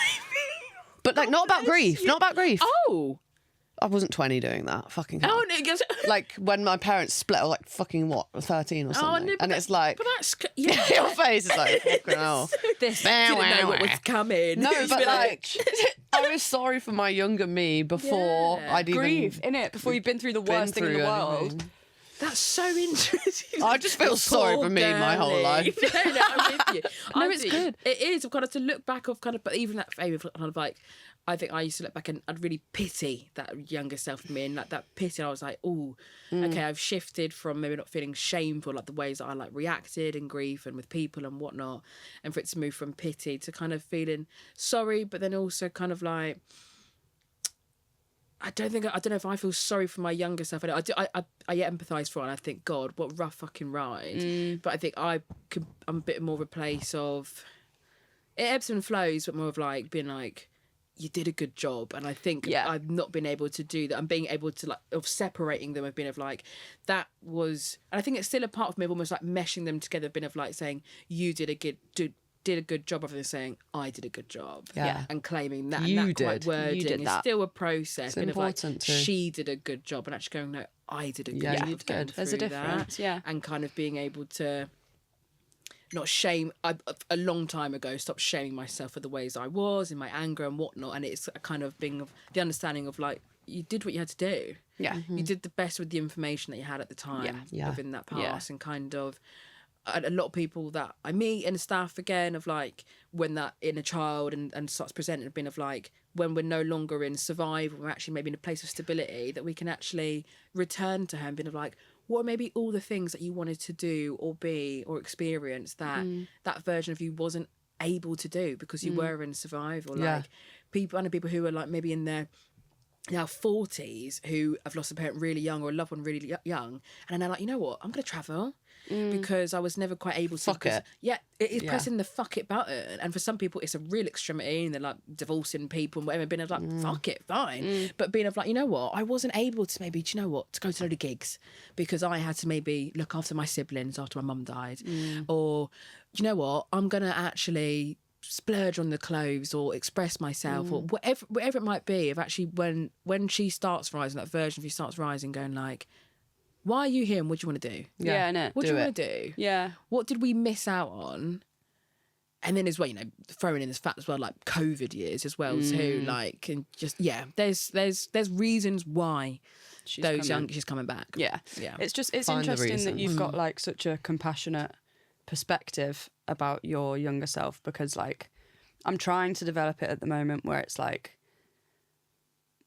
But like not about grief. Oh. I wasn't 20 doing that. Fucking hell. Oh, no. Like when my parents split, I was like fucking what, 13 or something. No, and it's like... But that's... Yeah. your face is like, fucking hell. This didn't know what was coming. No, You'd but be like, I was sorry for my younger me before I'd even... Grief, innit? Before you've been through the worst thing in the world. That's so interesting. I just feel sorry for me my whole life. No, I'm with you. No, it's good. It is kind of to look back of kind of, but even that favour kind of like, I think I used to look back and I'd really pity that younger self of me, and like that pity, I was like, oh, okay, I've shifted from maybe not feeling shameful, like the ways that I like reacted in grief and with people and whatnot, and for it to move from pity to kind of feeling sorry, but then also kind of like, I don't know if I feel sorry for my younger self. I empathise for it, and I think, God, what a rough fucking ride. But I think I'm a bit more of a place of, it ebbs and flows, but more of like being like, you did a good job. And I think I've not been able to do that. I'm being able to like, of separating them, of being of like, that was, and I think it's still a part of me of almost like meshing them together, being of like saying, you did a good job, rather than saying I did a good job, and claiming that. You and that did. quite wording You did is that. still a process. It's important of like, too. she did a good job, and actually going, no, I did a good job. you of going did. There's a through difference, that, and kind of being able to not shame. I, a long time ago, stopped shaming myself for the ways I was in my anger and whatnot, and it's a kind of being of the understanding of like, you did what you had to do. Yeah. You did the best with the information that you had at the time within that past, and kind of. A lot of people that I meet and staff again of like when that inner child and starts presenting have been of like when we're no longer in survival, we're actually maybe in a place of stability, that we can actually return to her and being of like, what are maybe all the things that you wanted to do or be or experience that that version of you wasn't able to do because you were in survival. Like people, I know people who are like maybe in their now 40s who have lost a parent really young or a loved one really young, and they're like, you know what, I'm going to travel because I was never quite able to. Fuck it. Yeah, it is pressing the fuck it button. And for some people, it's a real extremity, and they're like divorcing people and whatever, being like, fuck it, fine. But being of like, you know what, I wasn't able to maybe, do you know what, to go to a load of gigs because I had to maybe look after my siblings after my mum died. Or, do you know what, I'm going to actually splurge on the clothes or express myself or whatever it might be, of actually when she starts rising, that version of you starts rising, going like, why are you here and what do you want to do? Yeah, innit? What do you want to do? Yeah. What did we miss out on? And then as well, throwing in this fact as well, like COVID years as well too, like, and just, there's reasons why she's coming back. Yeah. Yeah. It's Find the interesting that you've reasons. got like such a compassionate perspective about your younger self, because like I'm trying to develop it at the moment where it's like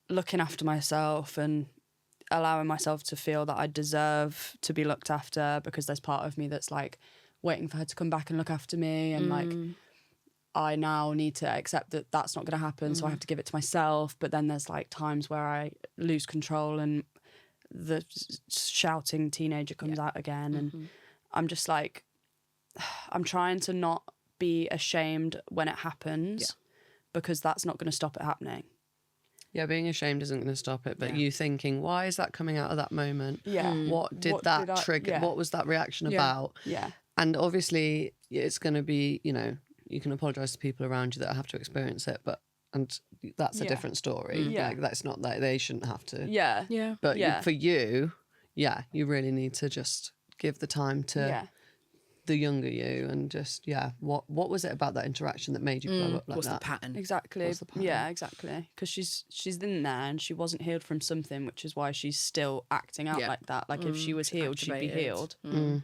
looking after myself and allowing myself to feel that I deserve to be looked after, because there's part of me that's like waiting for her to come back and look after me, and like I now need to accept that that's not going to happen, so I have to give it to myself. But then there's like times where I lose control and the shouting teenager comes out again, and I'm just like, I'm trying to not be ashamed when it happens, because that's not going to stop it happening. Yeah, being ashamed isn't going to stop it, but you thinking, why is that coming out of that moment? Yeah. What did that trigger? yeah. What was that reaction about? Yeah. And obviously, it's going to be, you can apologise to people around you that have to experience it, and that's a different story. Yeah. Like, that's not that they shouldn't have to. Yeah. Yeah. But Yeah. for you, you really need to just give the time to the younger you, and just what was it about that interaction that made you blow up like What's that? the pattern? Exactly. What's the pattern? Yeah, exactly. Because she's in there and she wasn't healed from something, which is why she's still acting out like that. Like if she was healed, she'd be Activated. healed.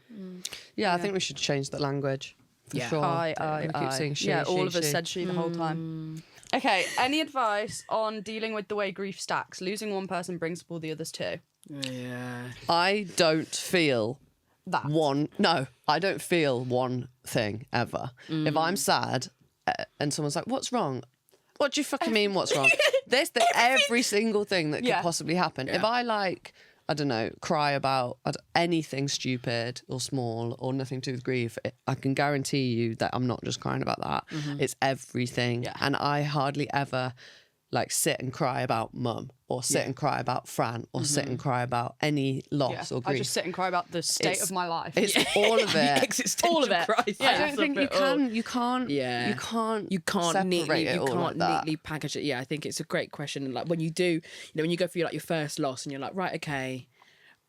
Yeah, I think we should change the language. For sure. I keep saying she, yeah, all she, of us she. said she the whole time. Okay, any advice on dealing with the way grief stacks? Losing one person brings up all the others too. Yeah. I don't feel That. I don't feel one thing ever. If I'm sad and someone's like, what's wrong? What do you fucking mean what's wrong? There's every single thing that could possibly happen. If I I don't know, cry about anything stupid or small or nothing to do with grief, I can guarantee you that I'm not just crying about that. It's everything. Yeah. And I hardly ever sit and cry about mum, or sit and cry about Fran, or sit and cry about any loss or grief. I just sit and cry about the state of my life. It's all of it. Existential All of it. crisis Yeah. I don't think of it all. you can't You can't separate neatly, it you all can't like that. neatly package it. Yeah, I think it's a great question. And like when you do, when you go through your first loss and you're like, right, okay.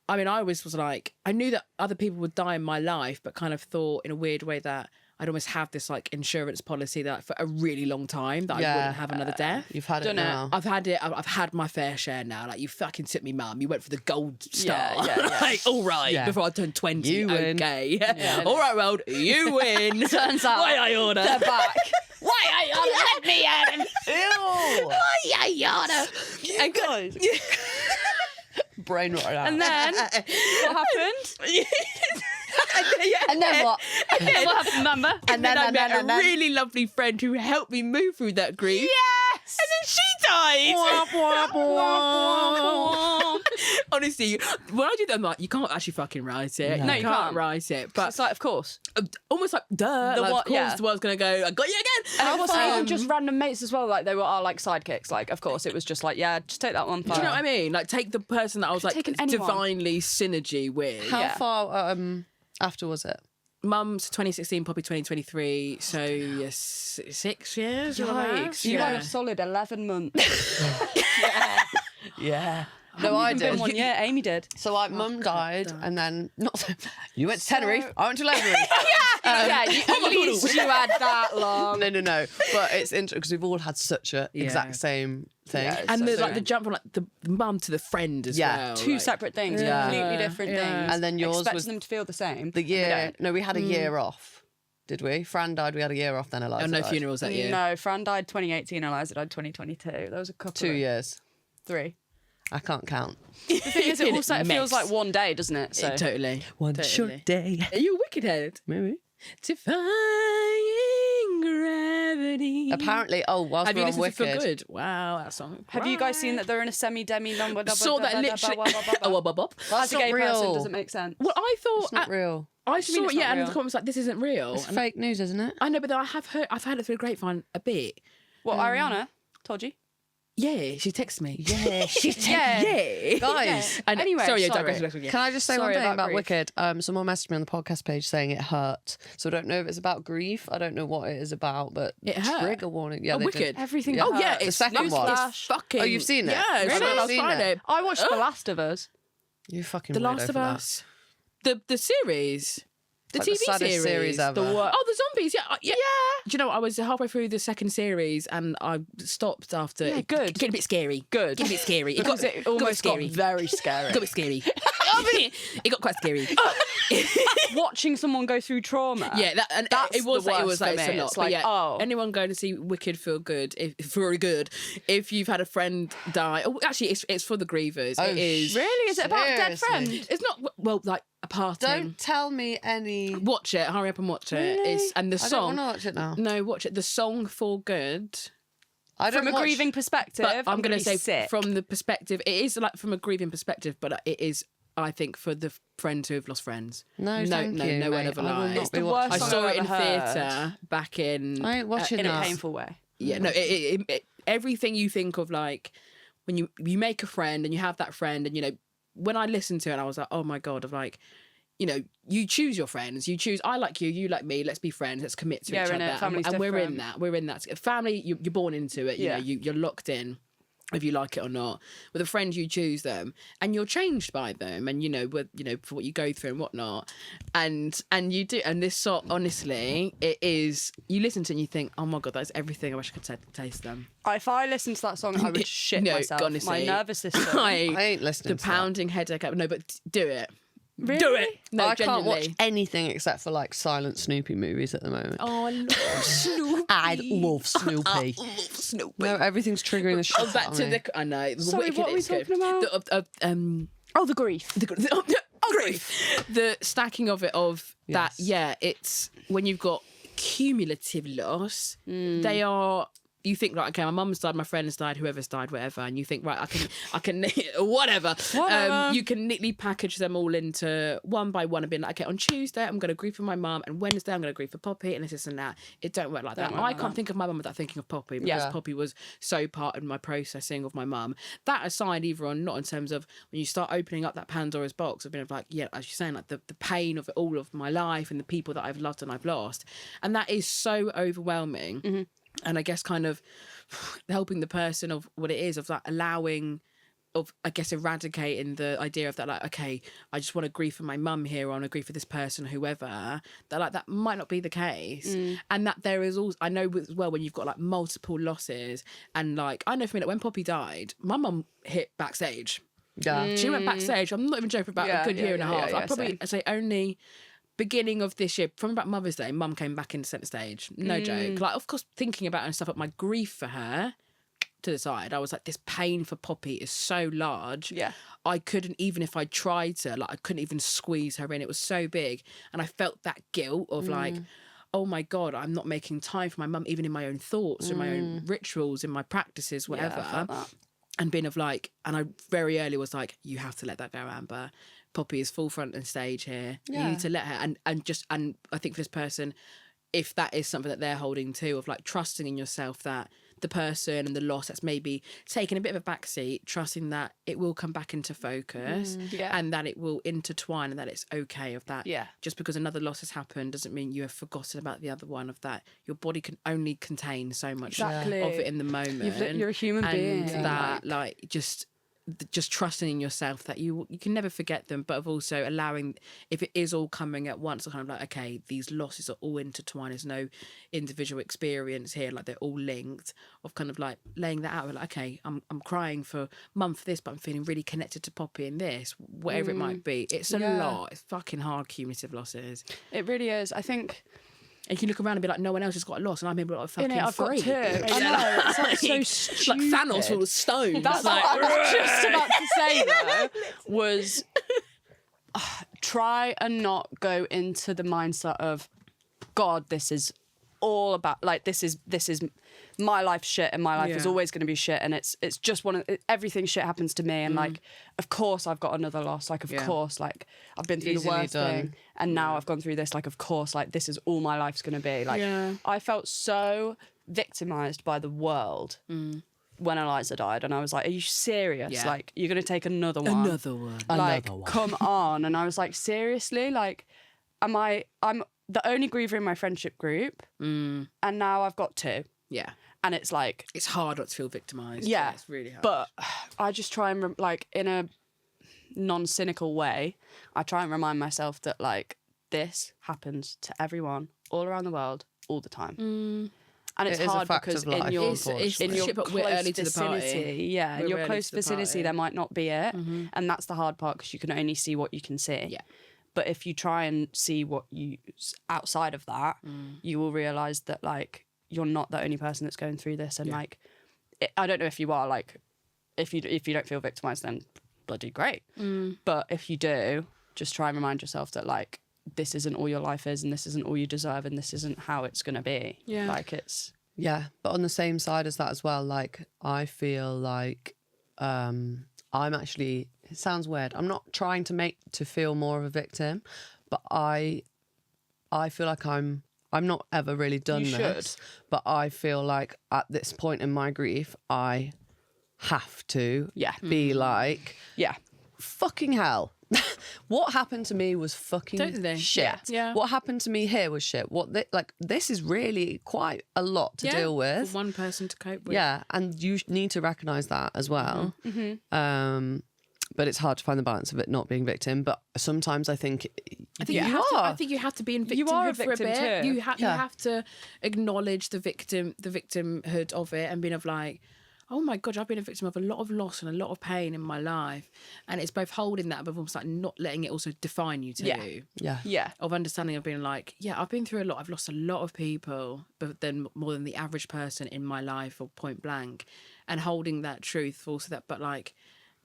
I mean, I always was like, I knew that other people would die in my life, but kind of thought in a weird way that I'd almost have this insurance policy that for a really long time that I wouldn't have another death. You've had it Done it. now. I've had it. I've had my fair share now. Like, you fucking took me, mum. You went for the gold star. yeah. All right. Yeah. Before I turned 20. You win. Okay. All right, world. You win. Turns out Why I order? they're back. Why I order? Let me in. Ew! Why I order? And guys. Brain rotted out. And then what happened? And then what? And then what happened, remember? And then I met a really lovely friend who helped me move through that grief. Yes! And then she died. Womp, womp, womp. Honestly, when I do that, I'm like, you can't actually fucking write it. No, you can't. write it. But It's like, of course. almost like, duh. The Like, what- of course yeah. the world's going to go, I got you again. And it wasn't even just random mates as well. Like, they were our, sidekicks. Like, of course, it was just like, yeah, just take that one. Do you know what I mean? Like, take the person that I was like taken anyone. divinely synergy with. How Yeah. far after was it? Mum's 2016, Poppy 2023. So, yes, 6 years. or Yikes. You had a solid 11 months. Yeah. No, I Haven't been did. 1 year. Amy did. So mum died, and then you went to Tenerife. I went to Tenerife. Yeah, at least you had that long. No. But it's interesting because we've all had such a exact same thing. Yeah, And so the jump from the mum to the friend as well. Two like- separate things, Yeah. completely different things. And then yours expecting was them to feel the same. The year. They No, we had a year off. Did we? Fran died. We had a year off. Then Eliza. Oh, no died. funerals that don't. year. No, Fran died 2018, Eliza died 2022. There was a couple. 2 years. 3. I can't count. The thing is, it also feels Mess. like one day, doesn't it? So Totally. One Totally. short day. Are you a wicked head? Maybe. Defying gravity. Apparently, whilst Have we're you on listened to Feel Wicked. Good? Wow, that song. have you guys seen that they're in a semi-demi number? Saw that literally. As a not gay person, real. doesn't make sense. Well, I thought It's not real. I do you mean saw it's it, not and real? the comments like, this isn't real. It's And fake news, isn't it? I know, but I've heard it through the grapevine a bit. What, Ariana told you? Yeah, she texted me. Yeah, she Yeah. Guys, And Anyway, sorry, sorry. yeah. can I just say Sorry one thing about about grief. Wicked? Someone messaged me on the podcast page saying it hurt. So I don't know if it's about grief. I don't know what it is about, but It hurt. trigger warning. Yeah, Oh, they did. Wicked. Everything. Yeah. Oh yeah, hurts. it's second one. It's fucking. Oh, you've seen it? Yeah, it's I've on not last seen Friday. it. I watched The Last of Us. You fucking The weirdo Last of for that. Us, the series, the It's like TV the saddest series ever. The what? Oh, the zombies. Yeah, yeah. Do you know what? I was halfway through the second series and I stopped after. Yeah, it good. Getting a bit scary. Good. Getting a bit scary. Because it almost got very scary. Got a bit scary. It got quite scary. Watching someone go through trauma. Yeah, that, and That's it was the like, it worst was like for it's a me. lot. It's But like, yeah, oh. anyone going to see Wicked feel good if you've had a friend die. Oh, actually, it's for the grievers. Oh, it is. Really? Is it about a dead Seriously? friend? It's not well like a parting. Don't tell me any. Watch it. Hurry up and watch it. Really? It's and the I don't song. want to watch it now. No, watch it. The song "For Good." I don't From a watch- grieving perspective, But I'm going to say sick. from the perspective, it is like from a grieving perspective, but it is, I think, for the friends who have lost friends. No, thank you, no word mate. of a I will lie. not It's be the watching worst I song saw I've it in ever heard. theatre back in. I ain't watching in a that. painful way. Yeah, no. Everything you think of, like when you make a friend and you have that friend, and when I listened to it, I was like, oh my god, of like. You choose your friends. You choose. I like you like me. Let's be friends. Let's commit to Yeah, each innit? other. Family's and we're in different. that. We're in that. Family. You're born into it. Yeah. You're locked in, if you like it or not. With a friend, you choose them, and you're changed by them, and for what you go through and whatnot, and you do. And this song, honestly, it is. You listen to it and you think, oh my god, that's everything. I wish I could taste them. If I listened to that song, I would shit No, myself. honestly, My nervous system. I ain't listening The to that. pounding headache. No, but do it. Really? Do it. No, I can't watch genuinely. anything except for like silent Snoopy movies at the moment. Oh, I love Snoopy. I love Snoopy. I love Snoopy. No, everything's triggering the shit Oh, back out of to me. the. I know. The Sorry, Wicked what are we is good. talking about? Oh, the grief. The stacking of it of that. Yes. Yeah, it's when you've got cumulative loss. They are. You think, right, okay, my mum's died, my friend's died, whoever's died, whatever, and you think, right, I can, whatever. Whatever. You can neatly package them all into one by one and be like, okay, on Tuesday I'm going to grieve for my mum, and Wednesday I'm going to grieve for Poppy, and this and that. It don't work like that. work I like can't that. think of my mum without thinking of Poppy because Yeah. Poppy was so part of my processing of my mum. That aside, either on not in terms of when you start opening up that Pandora's box of being like, yeah, as you're saying, like the pain of it all of my life and the people that I've loved and I've lost, and that is so overwhelming. Mm-hmm. And I guess kind of helping the person of what it is of like allowing of I guess eradicating the idea of that, like, okay, I just want to grieve for my mum here, or I want to grieve for this person, whoever, that like that might not be the case. And that there is also, I know as well, when you've got like multiple losses, and like I know for me that when Poppy died, my mum hit backstage. Yeah. She went backstage. I'm not even joking, about Yeah, a good yeah, year and a yeah, half. yeah, I probably same. I'd say only beginning of this year, from about Mother's Day, Mum came back into centre stage. No joke. Like, of course, thinking about it and stuff, but my grief for her to the side, I was like, this pain for Poppy is so large. Yeah. I couldn't, even if I tried to, like, I couldn't even squeeze her in. It was so big. And I felt that guilt of like, oh my God, I'm not making time for my mum, even in my own thoughts, in my own rituals, in my practices, whatever. Yeah, I felt that. And being of like, and I very early was like, you have to let that go, Amber. Poppy is full front and stage here. Yeah. You need to let her, and I think for this person, if that is something that they're holding to, of like trusting in yourself that the person and the loss that's maybe taken a bit of a backseat, trusting that it will come back into focus Yeah. and that it will intertwine and that it's okay of that. Yeah. Just because another loss has happened doesn't mean you have forgotten about the other one, of that your body can only contain so much Exactly. of it in the moment. You're a human and being. that like just trusting in yourself that you can never forget them, but of also allowing, if it is all coming at once, kind of like, okay, these losses are all intertwined, there's no individual experience here, like they're all linked, of kind of like laying that out, like, okay, I'm crying for Mum for this, but I'm feeling really connected to Poppy in this, whatever it might be. It's a lot. It's fucking hard, cumulative losses. It really is. I think. And you can look around and be like, no one else has got a loss, and I'm able to fucking I've got free. two. I know. It's like so Like stupid. Thanos full of stones. That's like, what I was just about to say though, was try and not go into the mindset of, God, this is all about, like, this is my life shit, and my life is Yeah. always going to be shit, and it's just everything shit happens to me, and like, of course I've got another loss, like, of Yeah. course, like, I've been through Easily the worst done. thing, and now I've gone through this, like, of course, like, this is all my life's going to be. Like, Yeah. I felt so victimized by the world when Eliza died, and I was like, "Are you serious? Yeah. Like, you're gonna take another one? Another one. Like, Another one. come on!" And I was like, "Seriously? Like, I'm the only griever in my friendship group, and now I've got 2, Yeah. and it's like, It's hard not to feel victimised. yeah, It's really hard. But I just try and like in a non-cynical way, I try and remind myself that like this happens to everyone all around the world all the time. And it's It is a hard fact because of life, in your unfortunately. in your shit, but we're close early to the party. vicinity, yeah, in We're your early close to the vicinity, party. there might not be it, and that's the hard part because you can only see what you can see. Yeah. But if you try and see what you outside of that, you will realize that like you're not the only person that's going through this, and like I don't know if you are, like if you don't feel victimized, then bloody great. But if you do, just try and remind yourself that like this isn't all your life is, and this isn't all you deserve, and this isn't how it's gonna be. Yeah. Like it's Yeah, but on the same side as that as well, like I feel like I'm actually, it sounds weird, I'm not trying to feel more of a victim, but I feel like I'm not ever really done You this, but I feel like at this point in my grief, I have to be like, yeah. fucking hell. What happened to me was fucking Totally. shit. Yeah. What happened to me here was shit. This is really quite a lot to deal with. For one person to cope with. Yeah, and you need to recognise that as well. But it's hard to find the balance of it not being victim. But sometimes I think I think you have to be in victimhood You are a for victim a bit. too. You have to acknowledge the victimhood of it, and being of like, oh my God, I've been a victim of a lot of loss and a lot of pain in my life. And it's both holding that, but almost like not letting it also define you too. yeah. Yeah. Of understanding of being like, yeah, I've been through a lot. I've lost a lot of people, but then more than the average person in my life, or point blank, and holding that truth also that, but like,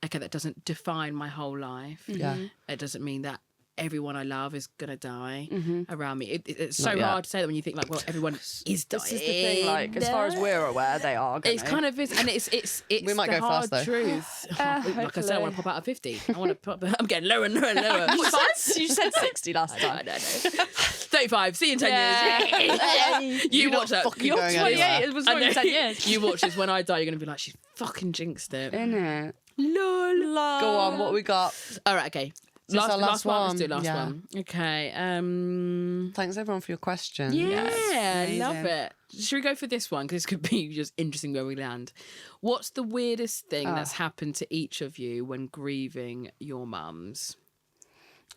okay, that doesn't define my whole life. Yeah. It doesn't mean that everyone I love is gonna die around me. It's so Not yet. hard to say that when you think like, well, everyone is dying. This is the thing, like, as far as we're aware, they are gonna. It's kind of is, and it's We might the go hard fast, though. truth. Like I said, I hopefully. want to pop out of 50. I want to pop. I'm getting lower and lower and lower. You said 60 last time. I know. 35. See you in 10 years. You watch that. fucking You're going 28. anywhere. It was I only know. 10 years. You watch this when I die. You're gonna be like, she's fucking jinxed it. Innit? Lol. Go on, what we got? All right. Okay. this our Last last one. Let's one? do last Yeah. one. Okay. Thanks everyone for your questions. Yeah, amazing. love it. Should we go for this one? Because this could be just interesting where we land. What's the weirdest thing that's happened to each of you when grieving your mums?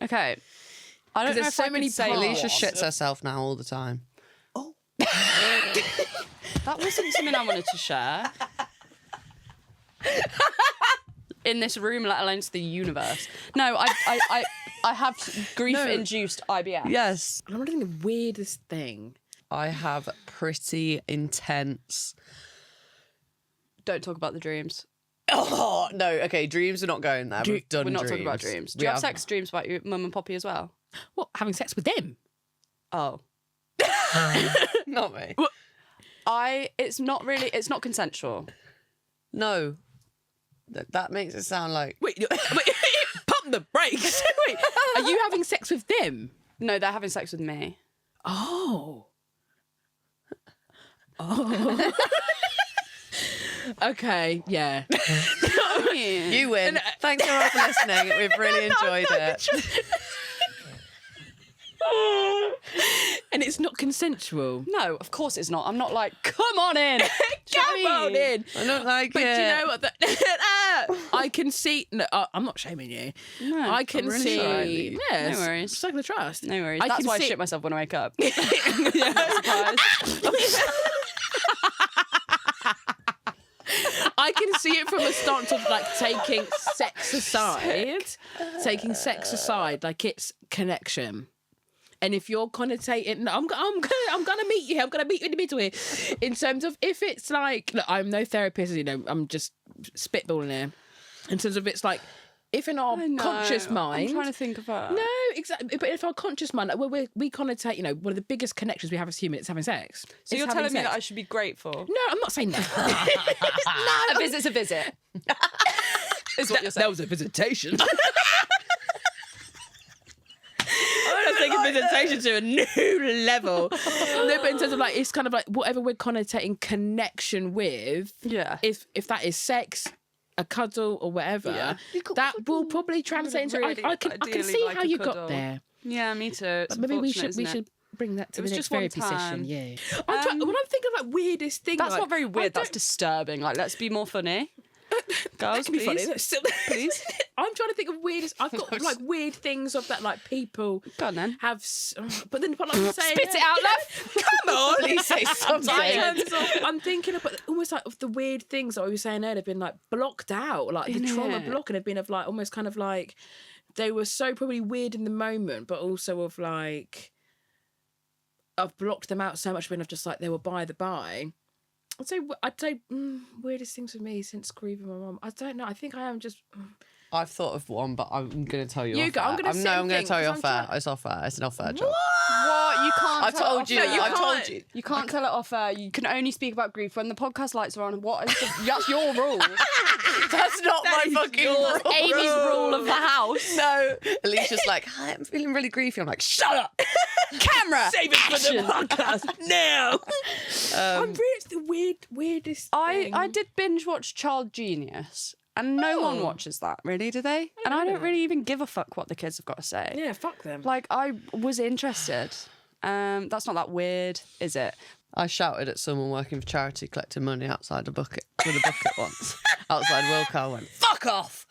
Okay. I don't know there's if so I many could say parts. Alicia what. shits herself now all the time. That wasn't something I wanted to share. In this room, let alone to the universe. No, I have grief-induced IBS. Yes. I'm wondering the weirdest thing. I have pretty intense. Don't talk about the dreams. Oh no! Okay, dreams are not going there. We've done. We're not dreams. talking about dreams. Do you have sex dreams about your mum and poppy as well? What? Having sex with them? Oh. Not me. It's not consensual. No, that makes it sound like. Wait, pump the brakes. Wait, are you having sex with them? No, they're having sex with me. Oh. Okay, yeah. You win. Thanks everyone for listening. We've really enjoyed it. And it's not consensual. No, of course it's not. I'm not like, come on in. Come on in. I don't like But it. do you know what? I can see. No, I'm not shaming you. No, I can I'm really see. sorry. Yes, No worries. Circle of trust. No worries. I That's can why I see- shit myself when I wake up. I can see it from a stance of like taking sex aside, like it's connection. And if you're connotating, no, I'm gonna meet you. I'm gonna meet you in the middle here. In terms of if it's like, look, I'm no therapist, you know, I'm just spitballing here. In terms of it's like, if in our conscious mind, I'm trying to think of that. no, exactly. But if our conscious mind, like, we connotate, you know, one of the biggest connections we have as humans is having sex. So you're It's telling having me that sex. I should be grateful? No, I'm not saying that. A visit's a visit. Is what you're saying. That was a visitation. I'm not taking representation to a new level. No, but in terms of like, it's kind of like whatever we're connotating connection with. Yeah. If that is sex, a cuddle, or whatever, that will probably translate into. Really, I can ideally see like how a you cuddle. got there. Yeah, me too. It's But maybe we unfortunate, should isn't it? bring that to It the was next just one therapy session. time. Yeah. When I'm thinking about weirdest thing, That's like, not very I weird. That's don't- disturbing. Like, let's be more funny. Girls, That can be please. funny. That's still, Please. I'm trying to think of weirdest. I've got like weird things of that, like people Go on then. have, but then like I'm saying, Spit it out, love. Come on, Please say something. In terms of, I'm thinking of almost like of the weird things that I was saying earlier have been like blocked out, like the trauma Innit? block, and have been of like almost kind of like they were so probably weird in the moment, but also of like I've blocked them out so much, been of just like they were by the by. I'd say weirdest things for me since grieving my mum. I don't know. I think I am just. I've thought of one, but I'm going to tell you. You off go. I'm air. gonna sit No, and I'm going think, to tell you 'cause off I'm air. It's off air. It's an off air job. What? You can't. I've tell it told off you. air. I've told you. You can't tell it off air. You can only speak about grief when the podcast lights are on. What is that's your rule? That's not my fucking rule. Amy's rule of the house. No. Alicia's like, hi, I'm feeling really griefy. I'm like, shut up. Camera. Save it for the podcast now. I'm really it's the weirdest. thing. I did binge watch Child Genius, and no one watches that, really, do they? And I don't really even give a fuck what the kids have got to say. Yeah, fuck them. Like, I was interested. That's not that weird, is it? I shouted at someone working for charity collecting money outside a bucket with a bucket once. Outside Wilco, I went, fuck off.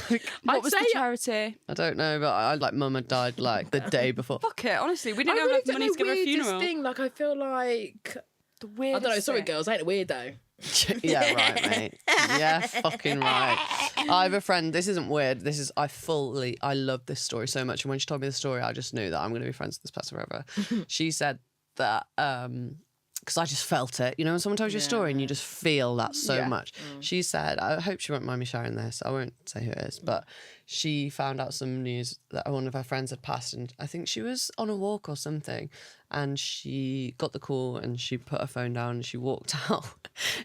What I'd was say the charity? I don't know, but I like mum had died like the day before. Fuck it, honestly. We didn't I have really enough don't money know to give her a weirdest funeral. thing. Like I feel like The I weirdest don't know. Sorry, thing. girls, ain't it weird though? Yeah, right, mate. Yeah, fucking right. I have a friend. This isn't weird. This is I love this story so much. And when she told me the story, I just knew that I'm going to be friends with this person forever. She said that because I just felt it. You know, when someone tells you a story and you just feel that so much. She said, I hope she won't mind me sharing this. I won't say who it is, but she found out some news that one of her friends had passed, and I think she was on a walk or something, and she got the call and she put her phone down and she walked out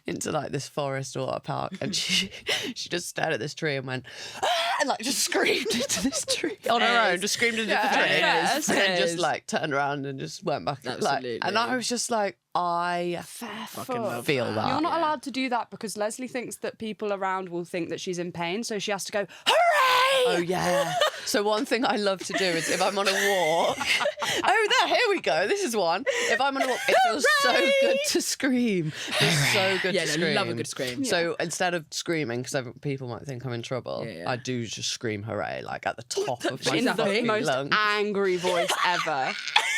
into like this forest or a park, and she just stared at this tree and went, ah! And like just screamed into this tree on her own, just screamed into the tree, and then just like turned around and just went back. Absolutely. Like, and I was just like, I Fucking love feel that. You're not allowed to do that because Leslie thinks that people around will think that she's in pain, so she has to go, hooray! Oh yeah. So one thing I love to do is if I'm on a walk. Here we go. This is one. If I'm on a walk, it feels so good to scream. It feels so good to scream. love a good scream. So instead of screaming, because people might think I'm in trouble, Yeah. I do just scream hooray, like at the top of my In the fucking most lungs. angry voice ever.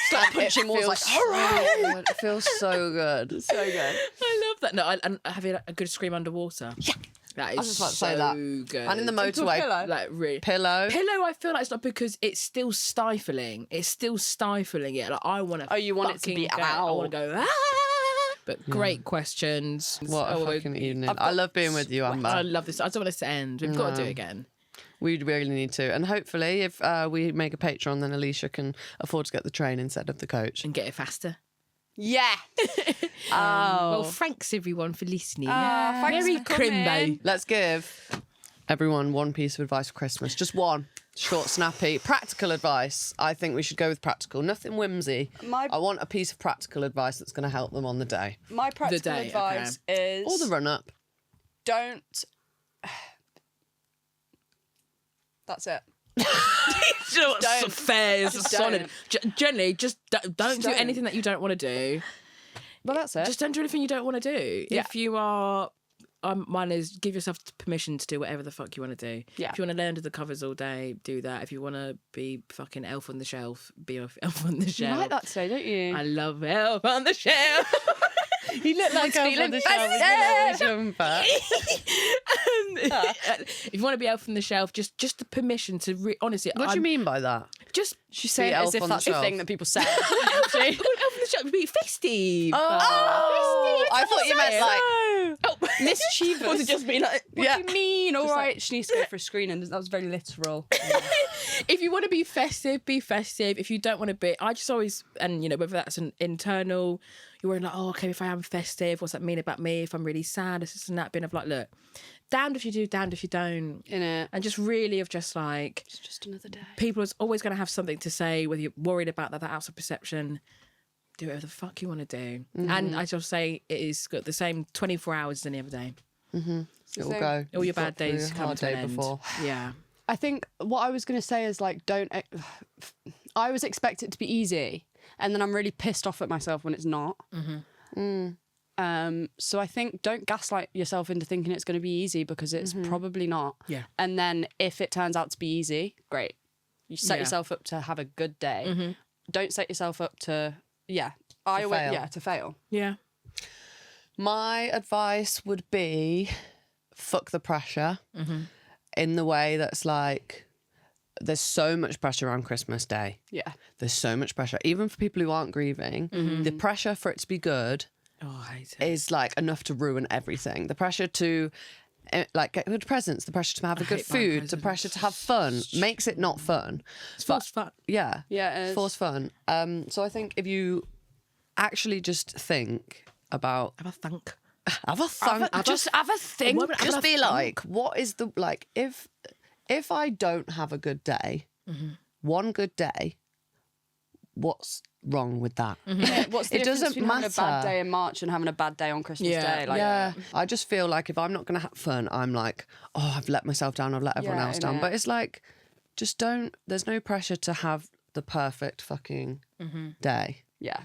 Stop punching walls like, hooray! It feels so good. so good. I love that. No, and having a good scream underwater. Yeah, that is was just about to so say that. good. And in the Into a motorway, pillow. like really. pillow. Pillow, I feel like it's not because it's still stifling. It's still stifling it. Like I want to. Oh, you want it to be go, I ow. want to go. Ah! But great questions. What a Oh, fucking evening. I love being with you, Amber. I love this. I don't want this to end. We've got to do it again. We really need to. And hopefully, if we make a Patreon, then Alicia can afford to get the train instead of the coach. And get it faster. Yeah. Well, thanks everyone for listening. Thanks Very for coming. crimbo. Let's give everyone one piece of advice for Christmas. Just one. Short, snappy, practical advice. I think we should go with practical. Nothing whimsy. I want a piece of practical advice that's going to help them on the day. My practical day, advice is... Or the run-up. Don't... That's it. Just fair, it's Just solid. Generally, just don't do don't. anything that you don't want to do. Well, that's it. Just don't do anything you don't want to do. Yeah. If you are, mine is give yourself permission to do whatever the fuck you want to do. Yeah. If you want to lay under the covers all day, do that. If you want to be fucking elf on the shelf, be elf on the You shelf. like that today, don't you? I love elf on the shelf. You look like Elf on the Shelf when I was younger. If you want to be elf on the shelf, just the permission to honestly. What do you mean by that? Just She say it Elf as if on the that's the Shelf. thing that people say. elf on the shelf would be festive. Oh, I thought you meant like... Oh. Mischievous. Or to just be like, What do you mean? All right, she needs to go for a screening. That was very literal. if you want to be festive, be festive. If you don't want to be, I just always, and you know, whether that's an internal, you're worrying like, oh, okay, if I am festive, what's that mean about me? If I'm really sad, it's just and that being of like, look, damned if you do, damned if you don't. Innit? And just really of just like, It's just another day. people are always going to have something to say, whether you're worried about that outside perception. Do whatever the fuck you want to do. And I just say it is got the same 24 hours as any other day. It will go. All your Fuck bad days through a come hard to an day end. before. Yeah. I think what I was going to say is like, I always expect it to be easy. And then I'm really pissed off at myself when it's not. So I think don't gaslight yourself into thinking it's going to be easy because it's probably not. Yeah. And then if it turns out to be easy, great. You set Yeah. yourself up to have a good day. Don't set yourself up to, fail. to fail. Yeah. My advice would be fuck the pressure in the way that's like, there's so much pressure on Christmas Day. Yeah. There's so much pressure. Even for people who aren't grieving, the pressure for it to be good Oh, I hate it. is like enough to ruin everything. The pressure to like get good presents, the pressure to have a good hate buying food, the pressure to have fun makes it not fun. It's forced fun. Yeah. Yeah, it is. Forced fun. So I think if you actually just think about Have a thunk. have a think, Just have a think. Have a just be think. like, what is the like if I don't have a good day, one good day, what's wrong with that? Yeah, what's the It difference doesn't between having a bad matter. day in March and having a bad day on Christmas Yeah. Day? Like, Yeah, I just feel like if I'm not going to have fun, I'm like, oh, I've let myself down, I've let everyone Yeah, else down. innit? But it's like, just don't, there's no pressure to have the perfect fucking day. Yeah.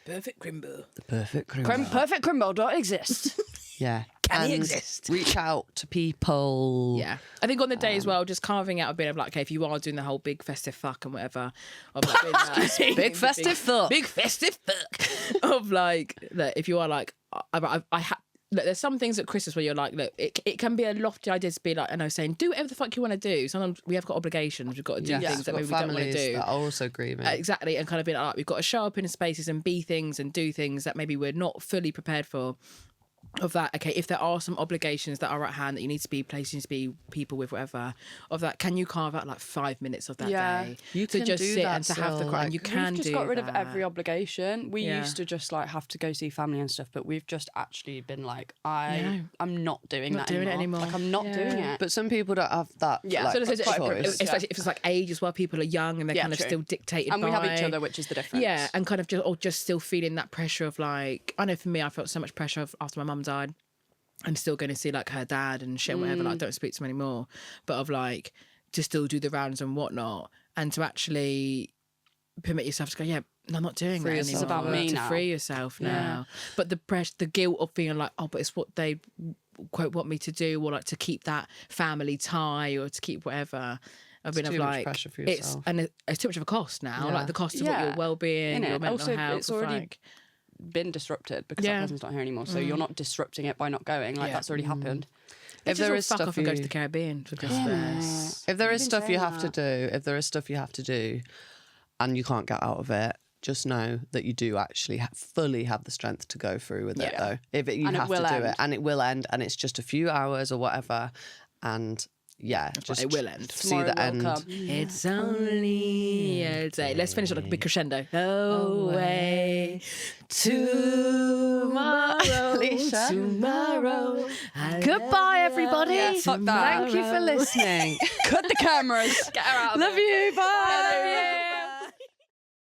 Perfect Grimble. The perfect criminal. Perfect criminal don't exist. Yeah. Can he And exist? reach out to people. Yeah. I think on the day as well, just carving out a bit of like, okay, if you are doing the whole big festive fuck and whatever, of like, doing that, Big festive fuck. Big festive fuck. Of like, look, if you are like, look, there's some things at Christmas where you're like, look, it can be a lofty idea to be like, I know, saying, do whatever the fuck you want to do. Sometimes we have got obligations, we've got to do Yes, things that we've maybe we got don't want to families do. that are also grieving. Exactly, and kind of being like, we've got to show up in spaces and be things and do things that maybe we're not fully prepared for. Of that, okay, if there are some obligations that are at hand that you need to be places to be people with, whatever, of that, can you carve out like 5 minutes of that day You to can just do sit that and to have the still, cry? like, You can We've just do got rid of that. every obligation. We Yeah. used to just like have to go see family and stuff, but we've just actually been like, I'm not doing Not that doing it anymore. anymore. Like I'm not Yeah. doing it. But some people don't have that. Yeah. like, So there's choice. especially if it's like age as well, people are young and they're Yeah, kind of true. still dictated And by. we have each other, which is the difference. Yeah, and kind of just still feeling that pressure of like, I know for me, I felt so much pressure after my mum died. I'm still going to see like her dad and shit, whatever. Like, don't speak to him anymore, but of like to still do the rounds and whatnot, and to actually permit yourself to go, yeah, no, I'm not doing Free that yourself. anymore. It's about me to now. free yourself now. But the pressure, the guilt of feeling like, oh, but it's what they quote want me to do, or like to keep that family tie, or to keep whatever. I've been too of much like pressure for it's yourself. and it's too much of a cost now. Yeah. Like the cost of Yeah. your well-being, Innit? your mental Also, health. it's of, already like, been disrupted because Yeah. that person's not here anymore. So you're not disrupting it by not going. Like Yeah. that's already happened. If there is fuck stuff off and go to you- the Caribbean for Christmas. If there is been stuff you saying have to do, if there is stuff you have to do, and you can't get out of it, just know that you do actually fully have the strength to go through with it. Yeah. Though, if you And it have to will do end. it, and it will end, and it's just a few hours or whatever, and yeah, just it will end. See Tomorrow the will end. come. It's only a day. Let's finish on like a big crescendo. Away tomorrow, Alicia. tomorrow. Goodbye, everybody. Yeah, fuck that. Thank you for listening. Cut the cameras. Get her out of Love it. you. Bye. Love you.